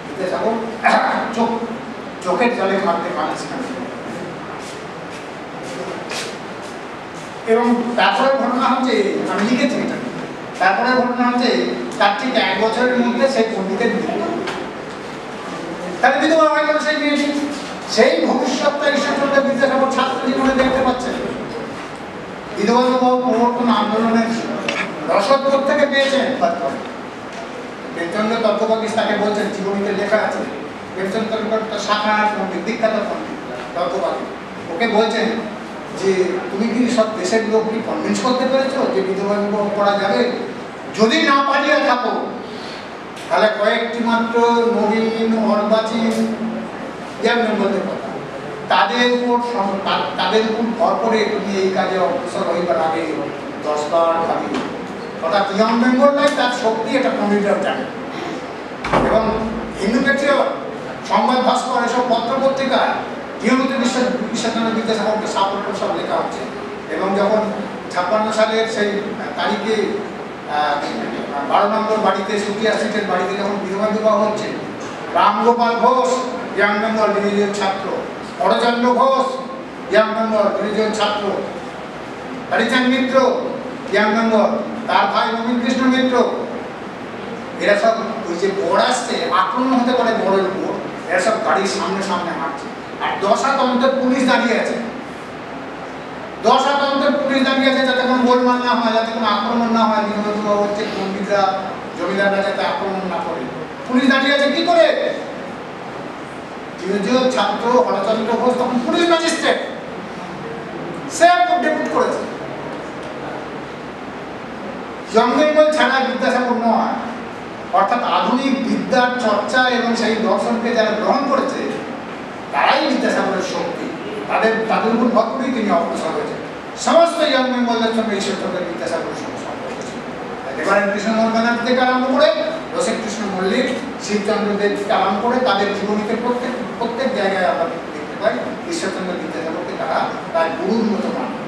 বিদ্যাসাগর চোখের জলে মারতে পারছে। এবং তারপরে ঘটনা হচ্ছে, আমি লিখেছি এটা, তারপরে ঘটনা হচ্ছে তার ঠিক 1 বছরের মধ্যে সেই পণ্ডিতের মৃত্যু। তাহলে বিধবা হয়ে গেল সেই মেয়েটি। সেই ভবিষ্যৎটা ঈশ্বরচন্দ্র বিদ্যাসাগর ছাত্র জীবনে দেখতে পাচ্ছেন। বিধবা বিবাহ প্রবর্তন আন্দোলনের রসদ থেকে পেয়েছেন। প্রেমচন্দ্র তত্ত্ববাগীশ তাকে বলছেন, জীবনীতে লেখা আছে, প্রেমচন্দ্র শাখা পণ্ডিত, বিখ্যাত পণ্ডিত তত্ত্ববাগীশ, ওকে বলছেন যে তুমি কি সব দেশের লোক কি কনভিন্স করতে পেরেছো যে বিধবা বিবাহ করা যাবে? যদি না পারিয়ে থাকো তাহলে কয়েকটি মাত্র নবীন, অর্বাচীন, যেমন বলতে কথা, তাদের উপর ভর করে তুমি এই কাজে অগ্রসর হইবার আগে 10 বার ভাবি। অর্থাৎ ইয়ং বেঙ্গল নয়, তার শক্তি এটা পণ্ডিতরাও জানে। এবং হিন্দু পেট্রিয়ট, সংবাদ ভাস্কর, এসব পত্র পত্রিকায় নিয়মিত ঈশ্বরচন্দ্র বিদ্যাসাগরকে সাপোর্ট সব লেখা হচ্ছে। এবং যখন 56 সালের সেই তারিখে 12 নম্বর বাড়িতে, সুকিয়া স্ট্রিটের বাড়িতে যখন বিধবা বিবাহ হচ্ছে, রামগোপাল ঘোষ ইয়াং বেঙ্গল ডিভিজিয়ন ছাত্র, হরচন্দ্র ঘোষ ইয়াং বেঙ্গল ডিভিজিয়ন ছাত্র, হরিচাঁদ মিত্র ইয়াং বেঙ্গল, তার ভাই নবীন কৃষ্ণ মিত্র, এরা সব ওই যে বড় আসছে, আক্রমণ হতে পারে বড়ের উপর, এরা সব গাড়ির সামনে সামনে হাঁটছে। আর 10 হাত অন্তর পুলিশ দাঁড়িয়ে আছে, 10 হাত অন্তর পুলিশ দাঁড়িয়ে আছে, যাতে কোনো গোলমাল না হয়, যাতে কোনো আক্রমণ না হয়। বিধবা বিবাহ হচ্ছে, পণ্ডিতরা, জমিদাররা যাতে আক্রমণ না করে। পুলিশ দাঁড়িয়ে আছে কি করে? ডিভিজিয়ন ছাত্র হরচন্দ্র ঘোষ তখন পুলিশ ম্যাজিস্ট্রেট, সে ডেপুট করেছে। ইয়ং বেঙ্গল ছাড়া বিদ্যাসাগর নয়। অর্থাৎ আধুনিক বিদ্যার চর্চা এবং সেই দর্শনকে যারা গ্রহণ করেছে, তারাই বিদ্যাসাগরের শক্তি। তাদের উপর ভর করেই তিনি অগ্রসর হয়েছেন। সমস্ত ইয়ং বেঙ্গলের সঙ্গে ঈশ্বরচন্দ্র বিদ্যাসাগরের সঙ্গে সম্পর্ক ছিল। রেভারেন্ড কৃষ্ণমোহন ব্যানার্জি থেকে আরম্ভ করে রসিক কৃষ্ণ মল্লিক, শিবচন্দ্র দেব থেকে আরম্ভ করে তাদের জীবনীতে প্রত্যেক জায়গায় আমরা দেখতে পাই ঈশ্বরচন্দ্র বিদ্যাসাগরকে তারা তার গুরুর মতো মানে।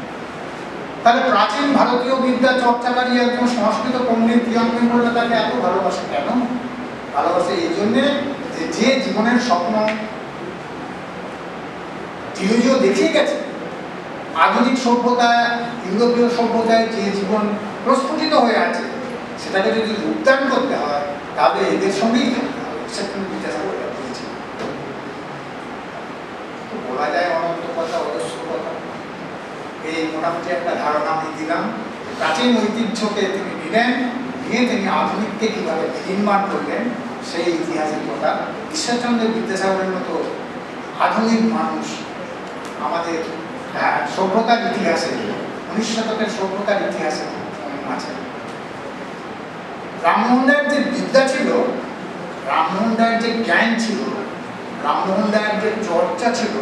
তাহলে প্রাচীন ভারতীয় বিদ্যা চর্চাকারী একজন সংস্কৃত পণ্ডিত ইয়ং বেঙ্গলরা তাকে এত ভালোবাসে কেন? ভালোবাসে এই জন্যে যে জীবনের স্বপ্ন ডিভিজিও দেখিয়ে গেছে। আধুনিক সভ্যতায়, ইউরোপীয় সভ্যতায় যে জীবন প্রস্ফুটিত হয়ে আছে, সেটাকে যদি রূপদান করতে হয় তাহলে এদের সঙ্গেই থাকতে হবে। ঈশ্বরচন্দ্র বিদ্যাসাগর বলেছে, বলা যায় অনন্ত কথা, অজস্র কথা। এই মোটামুটি একটা ধারণা আমি দিলাম। প্রাচীন ঐতিহ্যকে তিনি নিয়ে তিনি আধুনিককে কীভাবে নির্মাণ করলেন সেই ইতিহাসের কথা। ঈশ্বরচন্দ্র বিদ্যাসাগরের মতো আধুনিক মানুষ আমাদের সভ্যতার ইতিহাসে 19 শতকের সভ্যতার ইতিহাসে আছে। রামমোহন রায়ের যে বিদ্যা ছিল, রামমোহন রায়ের যে জ্ঞান ছিল, রামমোহন রায়ের যে চর্চা ছিল,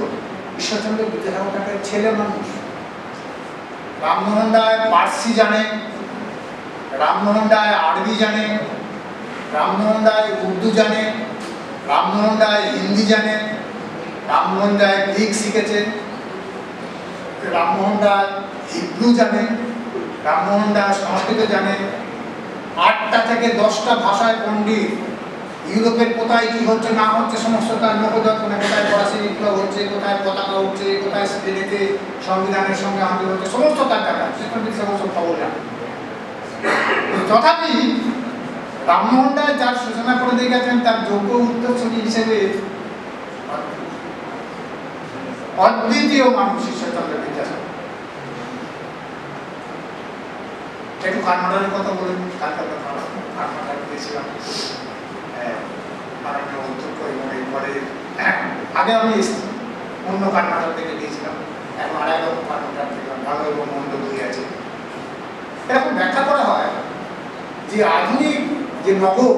ঈশ্বরচন্দ্র বিদ্যাসাগর একটা ছেলে মানুষ। রামমোহন রায় পার্সি জানে, রামমোহন রায় আরবি জানে, রামমোহন রায় উর্দু জানে, রামমোহন রায় হিন্দি জানে, রামমোহন রায় গ্রিক শিখেছে, রামমোহন রায় হিব্রু জানে, রামমোহন রায় সংস্কৃত জানে। 8টা থেকে 10টা ভাষায় পণ্ডিত। ইউরোপের কোথায় কি হচ্ছে না হচ্ছে সমস্ত তার নবদর্পণে, কোথায় ফরাসি বিপ্লব হচ্ছে, কোথায় পতাকা উঠছে, কোথায় স্পেনেতে সংবিধানের সঙ্গে আন্দোলন হচ্ছে, সমস্ত তার টাকা সমস্ত খবর জানে। তথাপি রামমোহন রায় যার সূচনা করে দিয়ে গেছেন তার যোগ্য উত্তরসূরি হিসেবে অদ্বিতীয় মানুষ ঈশ্বরচন্দ্র বিদ্যাসাগর। একটু কাঠমান্ডারের কথা বলুন। কাঠমান্ডার গিয়েছিলাম মাননীয় অধ্যক্ষ এবং এই পরে আগে আমি এসেছি অন্য কাঠমান্ডার থেকে গিয়েছিলাম, এখন আড়াই রকম কাঠমান্ডার থেকে ভালো এবং মন্দ দুই আছে। এরকম ব্যাখ্যা করা হয় যে আধুনিক যে নগর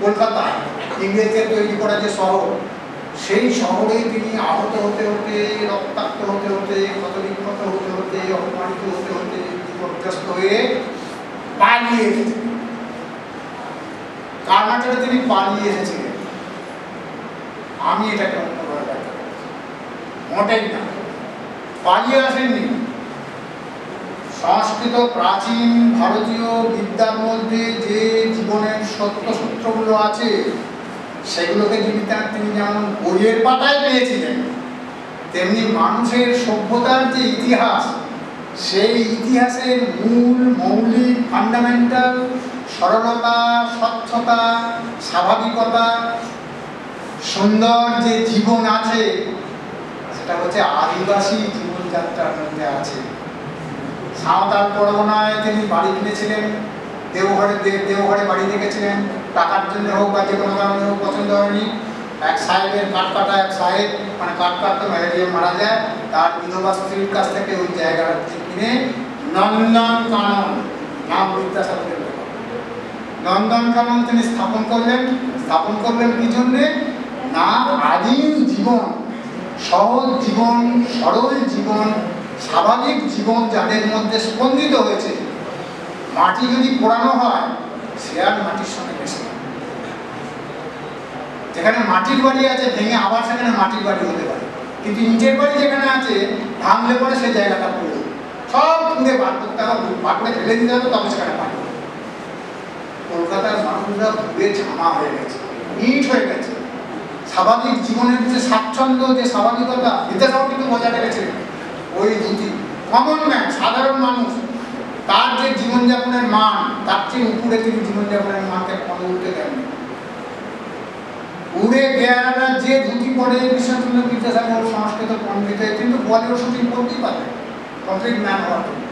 কলকাতা, ইংরেজদের তৈরি করা যে শহর, সেই শহরে তিনি আহত হতে হতে, রক্তাক্ত হতে হতে, ক্ষতবিক্ষত হতে হতে, অপমানিত হতে হতে, বিপর্যস্ত হয়ে পালিয়ে এসেছেন। কারমাটারে তিনি পালিয়ে এসেছিলেন। আমি এটাকে অন্যভাবে ব্যাখ্যা করি, মোটেই না, পালিয়ে আসেননি। সংস্কৃত প্রাচীন ভারতীয় বিদ্যার মধ্যে যে জীবনের সত্য সূত্রগুলো আছে সেগুলোকে তিনি যেমন বইয়ের পাতায় পেয়েছিলেন, তেমনি মানুষের সভ্যতার যে ইতিহাস, সেই ইতিহাসের মূল মৌলিক ফান্ডামেন্টাল সরলতা, স্বচ্ছতা, স্বাভাবিকতা, সুন্দর যে জীবন আছে সেটা হচ্ছে আদিবাসী জীবনযাত্রার মধ্যে আছে। সাঁওতাল পরগনায় তিনি বাড়ি কিনেছিলেন, দেওঘরে বাড়ি দেখেছিলেন, টাকার জন্য হোক বা যে কোনো কারণে হোক পছন্দ হয়নি। এক সাহেবের কাঠ কাটা, এক সাহেব মানে কাঠ কাটতে ম্যালেরিয়া মারা যায়, তার বিধবা স্ত্রীর কাছ থেকে ওই জায়গাটা কিনে নন্দন কানন, নাম বিদ্যাসাগরের, নন্দন কানন তিনি স্থাপন করলেন কি জন্যে না, আদিম জীবন, সহজ জীবন, সরল জীবন, স্বাভাবিক জীবন যাদের মধ্যে স্পন্দিত হয়েছে, মাটি যদি পোড়ানো হয় সে আর মাটির সঙ্গে মেশে না। যেখানে মাটির বাড়ি আছে ভেঙে আবার সেখানে মাটির বাড়ি হতে পারে, কিন্তু ইটের বাড়ি যেখানে আছে ভাঙলে পরে সেই জায়গাটা পুরো সব পুড়ে বার করতে হবে, বার করে ফেলে দিতে হবে, তবে সেখানে পানি। কলকাতার মানুষরা পুড়ে ঝামা হয়ে গেছে, ইট হয়ে গেছে। স্বাভাবিক জীবনের যে স্বাচ্ছন্দ্য, যে স্বাভাবিকতা, বিদ্যাসাগর কিন্তু বজায় রেখেছিলেন। ওই দুটি কমন ম্যান, সাধারণ মানুষ, তার যে জীবনযাপনের মান, তার চেয়ে উপরে তিনি জীবনযাপনের মানকে কমে উঠতে দেননি। উড়ে গেয়ারা যে ধুতি পরে ঈশ্বরচন্দ্র বিদ্যাসাগর সংস্কৃত পণ্ডিত, কিন্তু বলিউড শুটিং করতেই পারে কমপ্লিট ম্যান হওয়ার জন্য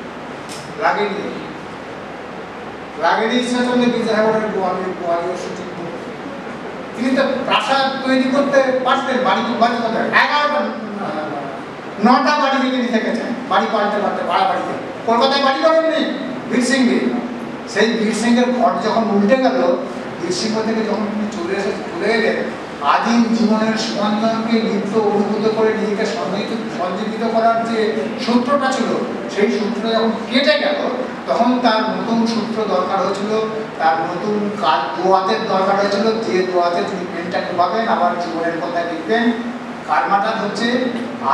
লাগেনি ঈশ্বরচন্দ্র বিদ্যাসাগরের বলিউড শুটিং। তিনি তো প্রাসাদ তৈরি করতে পারতেন, বাড়ি কোথায় 9টা বাড়িতে তিনি থেকেছেন, বাড়ি পাল্টে ভাড়া বাড়িতে। কলকাতায় বাড়ি করেননি, বীরসিংহে। সেই বীরসিংহের ঘর যখন উল্টে গেল, বীরসিংহ থেকে যখন তিনি চলে এলেন, আদিম জীবনের স্পন্দনকে লিপ্ত অনুভূত করে নিজেকে সঞ্জীবিত করার যে সূত্রটা ছিল, সেই সূত্র যখন কেটে গেল, তখন তার নতুন সূত্র দরকার হয়েছিল, তার নতুন দোয়াতের দরকার হয়েছিল, যে দোয়াতে তিনি পেনটাকে পাবেন, আবার জীবনের কথা লিখবেন। কারমাটা হচ্ছে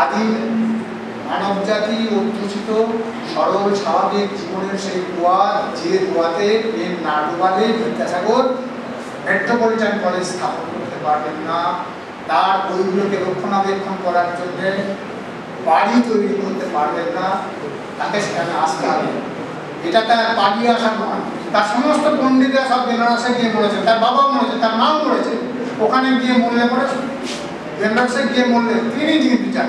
আদিম মানব জাতি অধ্যুষিত সরল স্বাভাবিক জীবনের সেই দোয়াত, যে দোয়াতে পেন না ডুবালে বিদ্যাসাগর মেট্রোপলিটন কলেজ স্থাপন করতে পারবেন না, তার বইগুলোকে রক্ষণাবেক্ষণ করার জন্য বাড়ি তৈরি করতে পারবেন না, তাকে সেখানে আসতে হবে। এটা তার পালিয়ে আসা নয়। তার সমস্ত পণ্ডিতরা সব বেনারসে গিয়ে মরেছেন, তার বাবাও মরেছে, তার মাও মরেছে। ওখানে গিয়ে মরলে পরে বেনারসে গিয়ে মরলে তিনি বিচার,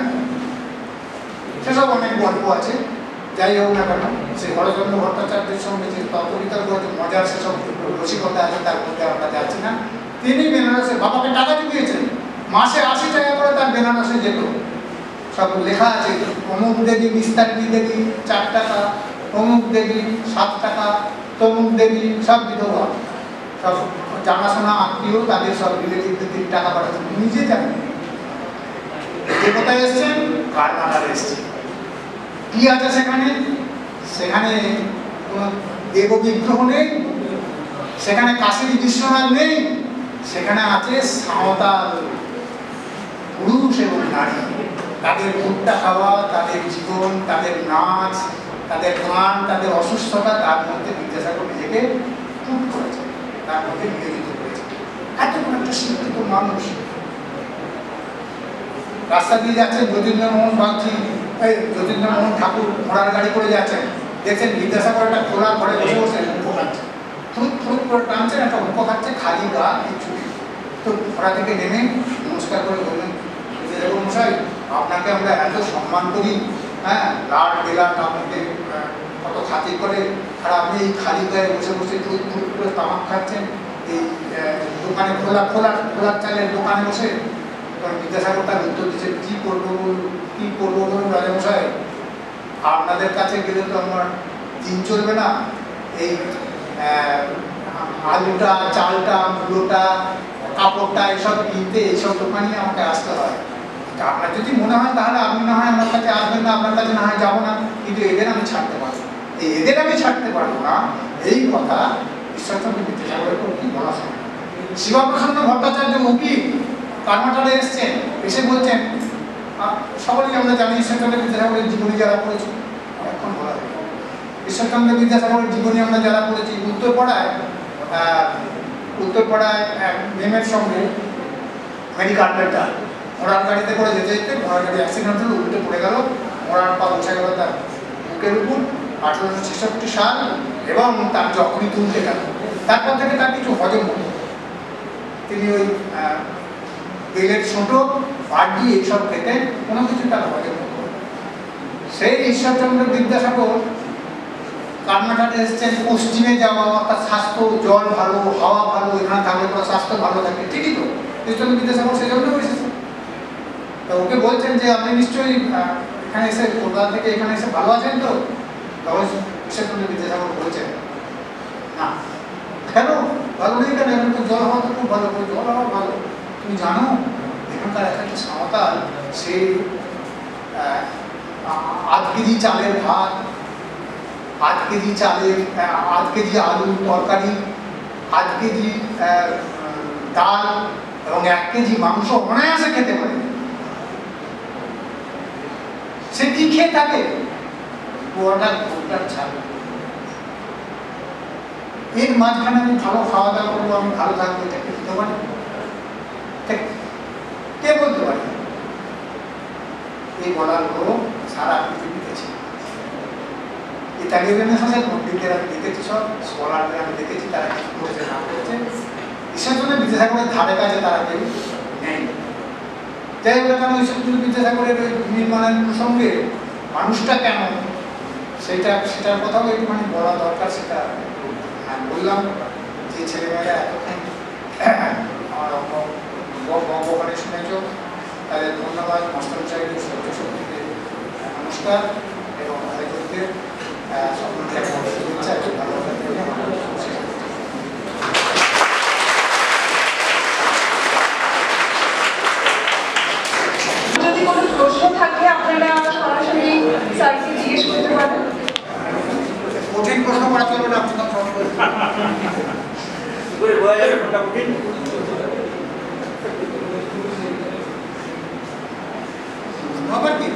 সেসব অনেক গল্প আছে। যাই হোক না কেন, সেই হরচন্দ্র ভট্টাচার্যের সঙ্গে যে তর্ক-বিতর্ক মজার সেসব রসিকতা আছে, তার মধ্যে আমরা যাচ্ছি না। তিনি বেনারসে বাবাকে টাকা জুগিয়েছেন, মাসে 80 টাকা করে তার বেনারসে যেত, সব লেখা আছে, অমুক দেবী বিস্তারিণী দেবী 4 টাকা, অমুক দেবী 7 টাকা, তমুক দেবী, সব বিধবা, সব জানাশোনা আত্মীয়, তাদের সব রিলেটিভদের টাকা পাঠাচ্ছেন, নিজে জানেন। যে কোথায় এসছেন, কারমানারে এসছেন। কি আছে সেখানে? সেখানে কোনো দেব বিগ্রহ নেই, সেখানে কাশী বিশ্বনাথ নেই, সেখানে আছে সাঁওতাল পুরুষ এবং নারী। তাদের ভুট্টা খাওয়া, তাদের জীবন, তাদের নাচ, তাদের গান, তাদের অসুস্থতা, তার মধ্যে বিদ্যাসাগর নিজেকে চুপ করেছে, তার মধ্যে নিয়োজিত করেছে। এত কোনো একটা শিক্ষিত মানুষ রাস্তা দিয়ে যাচ্ছেন, যতীন্দ্রমোহন বাগচি, যতীন্দ্রমোহন ঠাকুর ঘোড়ার গাড়ি করে যাচ্ছেন, দেখছেন বিদ্যাসাগর একটা খোলা ঘরে বসে বসে উঁকো খাচ্ছে, ফুট ফুট করে টানছেন, একটা উঁকো খাচ্ছে, খালি গা, কিছু। তো ঘোড়া থেকে নেমে নমস্কার করে বললেন, বিদ্যাসাগর মশাই, আপনাকে আমরা এত সম্মান করি, হ্যাঁ, লাট বেলাট আপনাকে কত খাতির করে, আর আপনি এই খালি গায়ে বসে বসে ফুট ফুট করে তামাক খাচ্ছেন এই দোকানে, খোলার চালের দোকানে বসে। বিদ্যাসাগর তার উত্তর দিচ্ছে, কি করবো বলুন রাজামশাই, আপনাদের কাছে গেলে তো আমার দিন চলবে না, এই আলুটা, চালটা, মূলোটা, কাপড়টা এসব কিনতে এইসব দোকানে আমাকে আসতে হয়। আপনার যদি মনে হয় তাহলে আপনি না হয় আমার কাছে আসবেন না, আপনার কাছে না হয় যাবো না, কিন্তু এদের আমি ছাড়তে পারবো না, এদের আমি ছাড়তে পারবো না। এই কথা ঈশ্বরচন্দ্র বিদ্যাসাগরের কি বলা হয়। শিবপ্রসন্ন ভট্টাচার্য উকিল কারমাটালে এসছেন, এসে বলছেন, সকলেই আমরা জানি ঈশ্বরচন্দ্র বিদ্যাসাগরের জীবনী যারা পড়েছি, এখন বলা হয় ঈশ্বরচন্দ্র বিদ্যাসাগরের জীবনী আমরা যারা পড়েছি, উত্তরপাড়ায় মেমের সঙ্গে মেডিকালটা ঘোড়ার গাড়িতে করে যেতে যেতে ঘোড়ার গাড়ি অ্যাক্সিডেন্ট হলো, উল্টে পড়ে গেল, ঘোড়ার পা বসে গেল তার বুকের উপর, 1866 সাল, এবং তার যখনই তুলতে গেল, তারপর থেকে তার কিছু হজম হতো, তিনি ওই বেলের ছোট বাড়ি এইসব খেতেন, কোনো কিছু তার হজম হতো। সেই ঈশ্বরচন্দ্র বিদ্যাসাগর কারমাটালে এসছেন, পশ্চিমে যাওয়া, অর্থাৎ স্বাস্থ্য, জল ভালো, হাওয়া ভালো, এখানে থাকলে তো স্বাস্থ্য ভালো থাকে, ঠিকই তো, ঈশ্বরচন্দ্র বিদ্যাসাগর সেই জন্য এসেছেন। তো ওকে বলছেন যে আপনি নিশ্চয়ই এখানে এসে, কলকাতা থেকে এখানে এসে ভালো আছেন তো? তখন ঈশ্বরচন্দ্র বিদ্যাসাগর বলছেন, না। কেন ভালো নেই? কেন? এখন তো জল হাওয়া তো খুব ভালো, জল হাওয়া ভালো। তুমি জানো এখানকার একটা সাঁওতাল, সে 8 কেজি চালের ভাত, 8 কেজি আলুর তরকারি, 8 কেজি ডাল এবং 1 কেজি মাংস অনায়াসে খেতে পারে। সে কি খেয়ে থাকে? ভুট্টার ছাল। এর মাঝখানে আমি ভালো খাওয়া দাওয়া করবো, আমি ভালো থাকবো, এটাকে দিতে পারি? কে বলতে পারে? এই বলার লোক সারা পৃথিবীতে ছিল। ইতালীয় রেনেসাঁসের পণ্ডিতদের আমি দেখেছি, সব স্কলারদের আমি দেখেছি, তারা কি করেছে না করেছে। ঈশ্বরচন্দ্র বিদ্যাসাগরের ধারে কাছে তারা কেউ নেই। যাই হোক, কেন ঈশ্বরচন্দ্র বিদ্যাসাগরের ওই নির্মাণের প্রসঙ্গে মানুষটা কেন, সেটার কথাও একটুখানি বলা দরকার। সেটা বললাম যে ছেলেমেয়েরা এতক্ষণ আমার বঙ্গবাণী শুনেছ, তাদের ধন্যবাদ। মাস্টারমশাইকে, সত্যশক্তিকে নমস্কার, এবং আরেকদের সকলকে শুভেচ্ছা এবং ভালোবাসা দিয়ে আমার
যদি কোনো প্রশ্ন থাকে আপনারা সরাসরি স্যারকে জিজ্ঞেস করতে পারেন।
কঠিন প্রশ্ন করা চলবে না, আপনার সহজ করে আবার কি